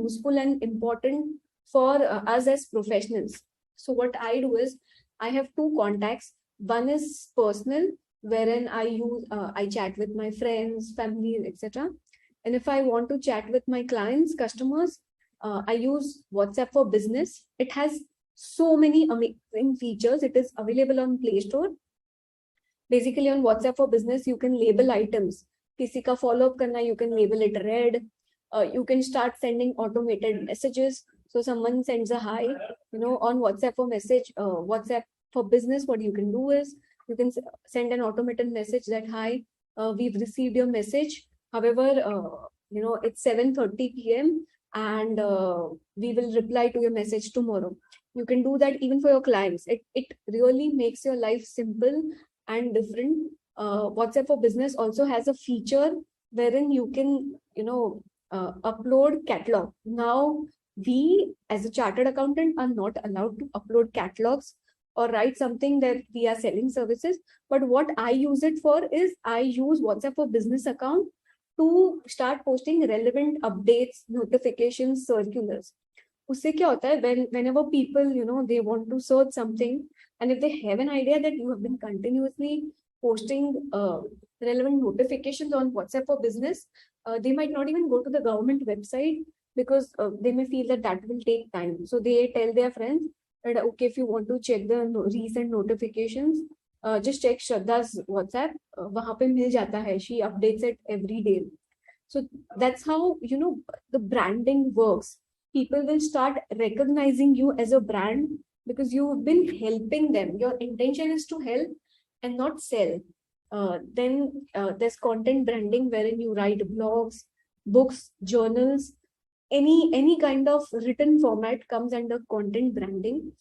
useful and important for us as professionals. So what I do is, I have two contacts. One is personal, wherein I chat with my friends, family, etc. And if I want to chat with my clients, customers, I use WhatsApp for business. It has so many amazing features. It is available on Play Store. Basically, on WhatsApp for business, you can label items. किसी का follow up करना, you can label it red. You can start sending automated messages. So someone sends a hi, on WhatsApp for message, WhatsApp for business. What you can do is, you can send an automated message that, hi, we've received your message. However, it's 7:30 p.m. and we will reply to your message tomorrow. You can do that even for your clients. It really makes your life simple and different. WhatsApp for business also has a feature wherein you can, upload catalog. Now, we as a chartered accountant are not allowed to upload catalogs or write something that we are selling services. But what I use it for is, I use WhatsApp for business account to start posting relevant updates, notifications, circulars. उससे क्या होता है, whenever people, they want to search something, and if they have an idea that you have been continuously posting relevant notifications on WhatsApp for business, they might not even go to the government website, because they may feel that will take time. So they tell their friends that, okay, if you want to check the recent notifications, just check Shraddha's WhatsApp. वहाँ पे मिल जाता है. She updates it every day. So that's how, the branding works. People will start recognizing you as a brand because you've been helping them. Your intention is to help and not sell. Then there's content branding, wherein you write blogs, books, journals, any kind of written format comes under content branding.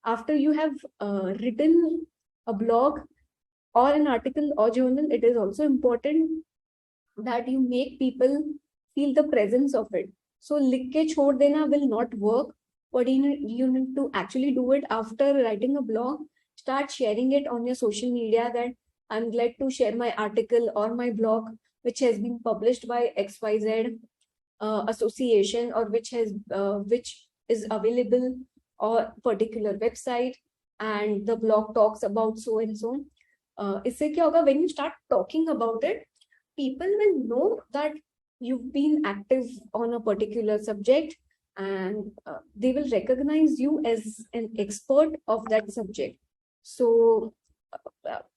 After you have written a blog or an article or journal, it is also important that you make people feel the presence of it. So लिख के छोड़ देना will not work. But you need to actually do it after writing a blog. Start sharing it on your social media, that I'm glad to share my article or my blog, which has been published by XYZ association, or which is available on particular website, and the blog talks about so and so. इससे क्या होगा, when you start talking about it, people will know that you've been active on a particular subject, and they will recognize you as an expert of that subject. So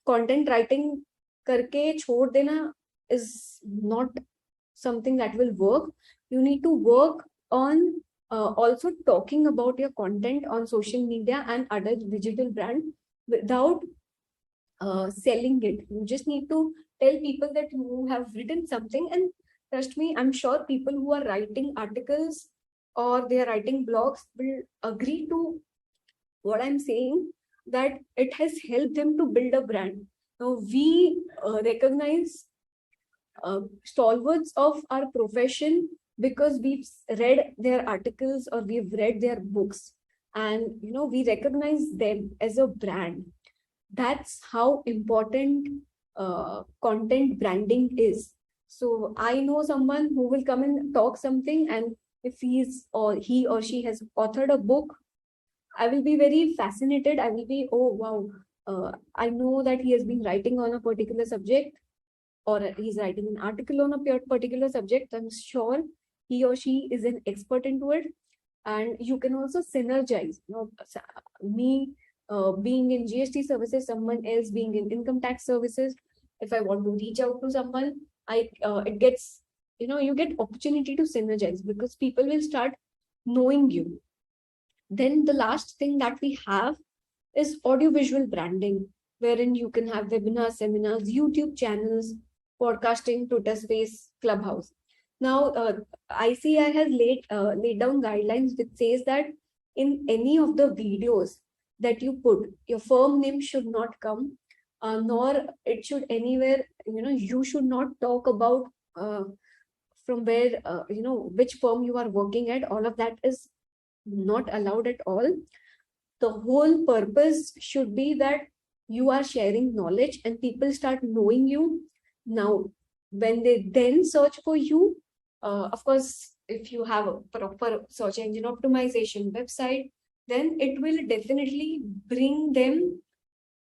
content writing करके छोड़ देना is not something that will work. You need to work on also talking about your content on social media and other digital brand without selling it. You just need to tell people that you have written something, and trust me, I'm sure people who are writing articles or they are writing blogs will agree to what I'm saying, that it has helped them to build a brand. Now, we recognize stalwarts of our profession because we've read their articles or we've read their books, and we recognize them as a brand. That's how important content branding is. So I know someone who will come and talk something, and if he or she has authored a book, I will be very fascinated. I will be, oh wow, I know that he has been writing on a particular subject, or he's writing an article on a particular subject. I'm sure he or she is an expert into it. And you can also synergize. Me being in GST services, someone else being in income tax services. If I want to reach out to someone, it gets, you get opportunity to synergize because people will start knowing you. Then the last thing that we have is audiovisual branding, wherein you can have webinars, seminars, YouTube channels, podcasting, Twitter Space, Clubhouse. Now, ICI has laid down guidelines which says that in any of the videos that you put, your firm name should not come. nor it should anywhere, you should not talk about from where, which firm you are working at. All of that is not allowed at all. The whole purpose should be that you are sharing knowledge and people start knowing you. Now, when they then search for you, of course, if you have a proper search engine optimization website, then it will definitely bring them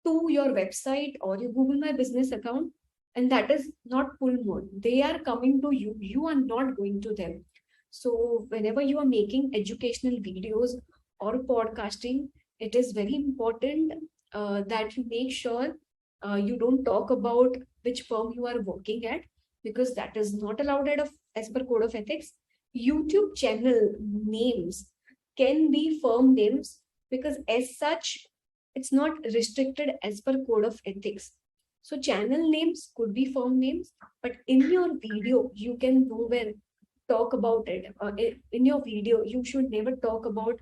to your website or your Google My Business account. And that is not pull mode. They are coming to you. You are not going to them. So whenever you are making educational videos or podcasting, it is very important that you make sure you don't talk about which firm you are working at, because that is not allowed as per code of ethics. YouTube channel names can be firm names, because as such, it's not restricted as per code of ethics. So channel names could be firm names, but in your video, you can nowhere talk about it. In your video, you should never talk about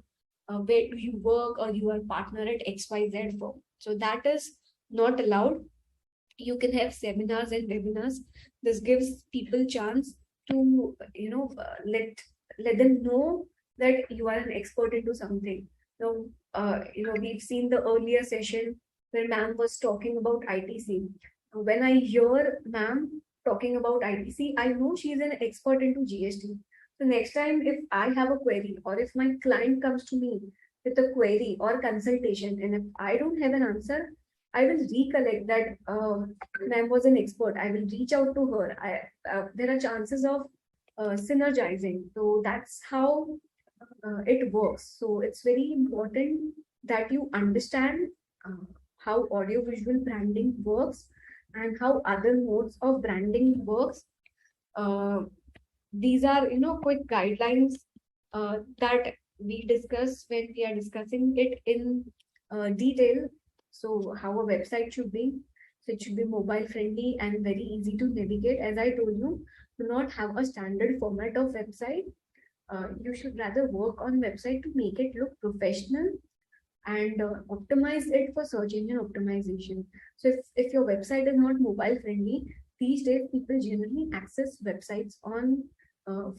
where do you work or you are partner at XYZ firm. So that is not allowed. You can have seminars and webinars. This gives people chance to, let them know that you are an expert into something. Now, we've seen the earlier session where ma'am was talking about ITC. When I hear ma'am talking about ITC, I know she's an expert into GST. So next time, if I have a query or if my client comes to me with a query or consultation, and if I don't have an answer, I will recollect that ma'am was an expert. I will reach out to her. There are chances of synergizing. So that's how it works. So it's very important that you understand how audiovisual branding works and how other modes of branding works. These are, quick guidelines that we discuss when we are discussing it in detail. So how a website should be. So it should be mobile friendly and very easy to navigate. As I told you, do not have a standard format of website. You should rather work on website to make it look professional and optimize it for search engine optimization. So if your website is not mobile friendly, these days people generally access websites on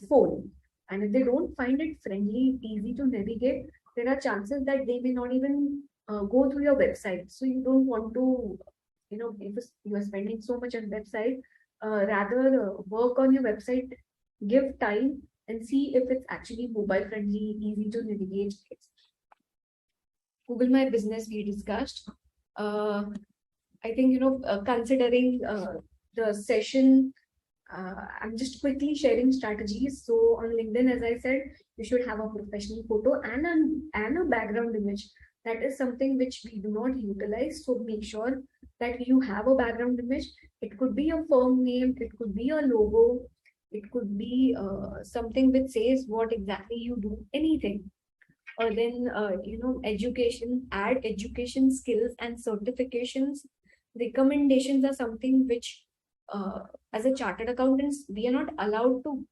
phone. And if they don't find it friendly, easy to navigate, there are chances that they may not even go through your website. So you don't want to, if you are spending so much on website, rather work on your website, give time and see if it's actually mobile friendly, easy to navigate. Google My Business we discussed. I think, considering the session, I'm just quickly sharing strategies. So on LinkedIn, as I said, you should have a professional photo and a background image. That is something which we do not utilize. So make sure that you have a background image. It could be a firm name, it could be a logo, it could be something which says what exactly you do, anything. Or then, add education skills and certifications. Recommendations are something which, as a chartered accountants, we are not allowed to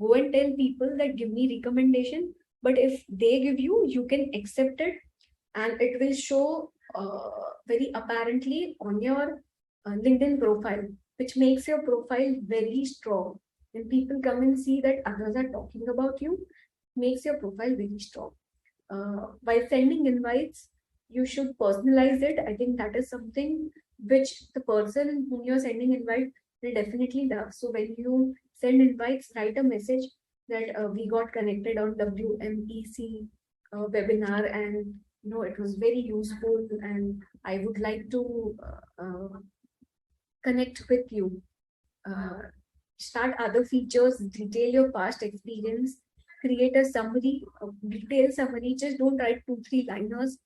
go and tell people that give me recommendation. But if they give you, you can accept it, and it will show very apparently on your LinkedIn profile, which makes your profile very strong. When people come and see that others are talking about you, makes your profile very strong. By sending invites, you should personalize it. I think that is something which the person whom you're sending invite will definitely love. So when you send invites, write a message that we got connected on WMEC webinar, and it was very useful, and I would like to connect with you. Start other features, detail your past experience, create a summary, a detailed summary. Just don't write 2-3 liners.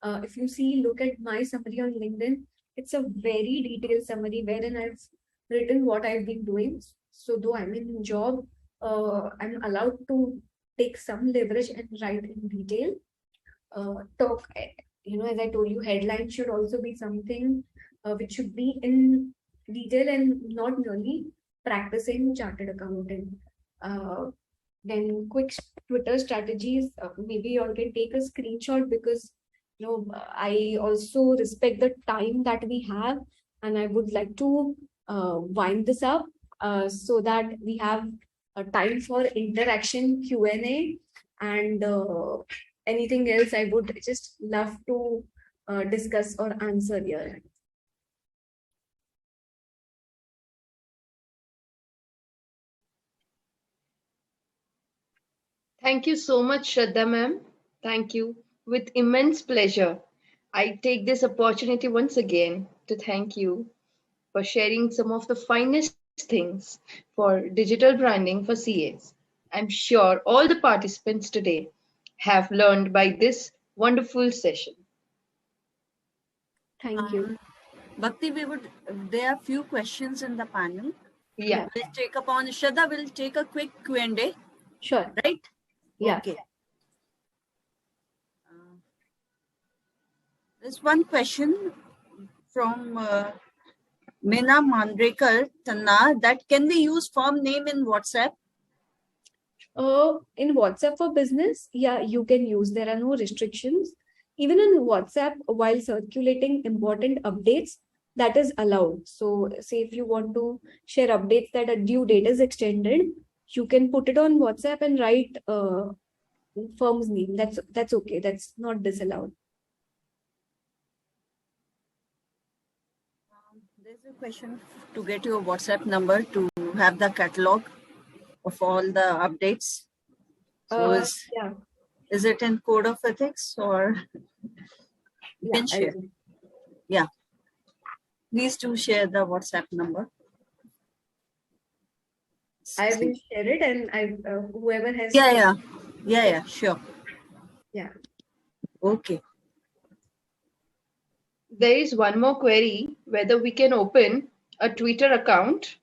If you see, look at my summary on LinkedIn. It's a very detailed summary wherein I've written what I've been doing. So though I'm in job, I'm allowed to take some leverage and write in detail. Talk, as I told you, headline should also be something which should be in detail and not merely practicing chartered accounting. Then quick Twitter strategies. Maybe you all can take a screenshot, because I also respect the time that we have, and I would like to wind this up so that we have a time for interaction, Q&A, and anything else I would just love to discuss or answer here. Thank you so much, Shraddha ma'am. Thank you. With immense pleasure, I take this opportunity once again to thank you for sharing some of the finest things for digital branding for CAs. I'm sure all the participants today have learned by this wonderful session. Thank you. Bhakti, there are few questions in the panel. Yeah. We'll take upon, Shraddha will take a quick Q&A, Sure. right? Yeah. Okay. There's one question from Meena Mandrekar Tanna, that can we use firm name in WhatsApp? In WhatsApp for business, yeah, you can use. There are no restrictions. Even on WhatsApp, while circulating important updates, that is allowed. So, say if you want to share updates that a due date is extended, you can put it on WhatsApp and write firm's name. That's okay. That's not disallowed. There's a question to get your WhatsApp number to have the catalog of all the updates. So yeah. Is it in code of ethics or you can share? Yeah. Please do share the WhatsApp number. I will share it, and whoever has. Yeah, sure. Yeah. Okay. There is one more query, whether we can open a Twitter account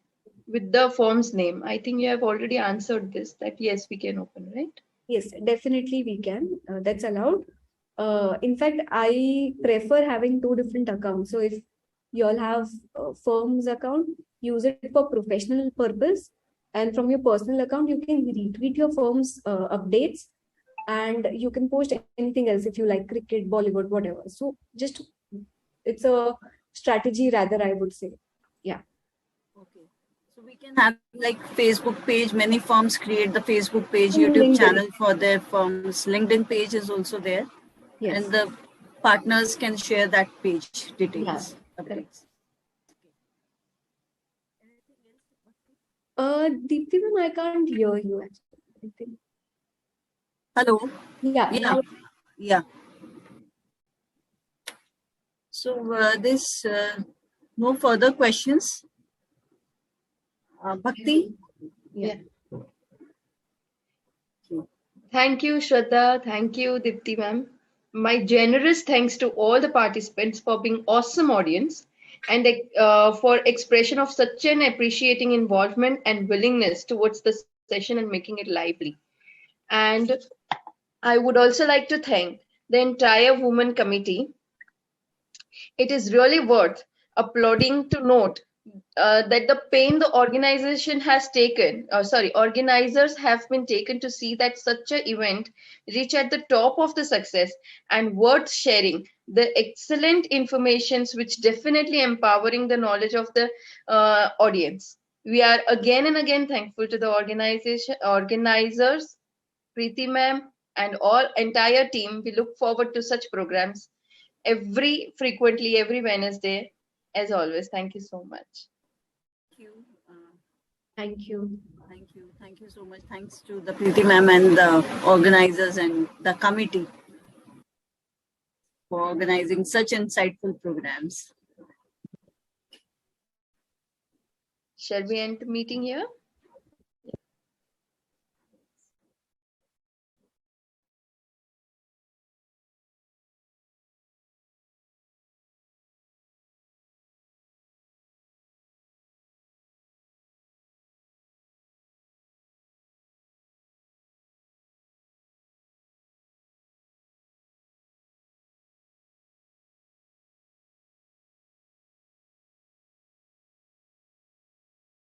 with the firm's name. I think you have already answered this, that yes, we can open, right? Yes, definitely we can. That's allowed. In fact, I prefer having two different accounts. So if you all have a firm's account, use it for professional purpose. And from your personal account, you can retweet your firm's updates, and you can post anything else if you like, cricket, Bollywood, whatever. So just, it's a strategy rather, I would say. Yeah. Okay. So we can have like Facebook page. Many firms create the Facebook page, And YouTube LinkedIn. channel for their firms. LinkedIn page is also there. Yes. And the partners can share that page details. Yeah. Updates. Deepti ma'am, I can't hear you actually. Hello. Yeah. Yeah. So there's no further questions. Bhakti? Yeah. Thank you, Shraddha. Thank you, Dipti ma'am. My generous thanks to all the participants for being awesome audience and for expression of such an appreciating involvement and willingness towards the session and making it lively. And I would also like to thank the entire women committee. It is really worth applauding to note that the pain the organization has taken, organizers have been taken to see that such an event reach at the top of the success and worth sharing the excellent informations which definitely empowering the knowledge of the audience. We are again and again thankful to the organizers, Preeti ma'am, and all entire team. We look forward to such programs frequently every Wednesday. As always, thank you so much. Thank you. Thank you so much. Thanks to the Preeti ma'am and the organizers and the committee for organizing such insightful programs. Shall we end the meeting here?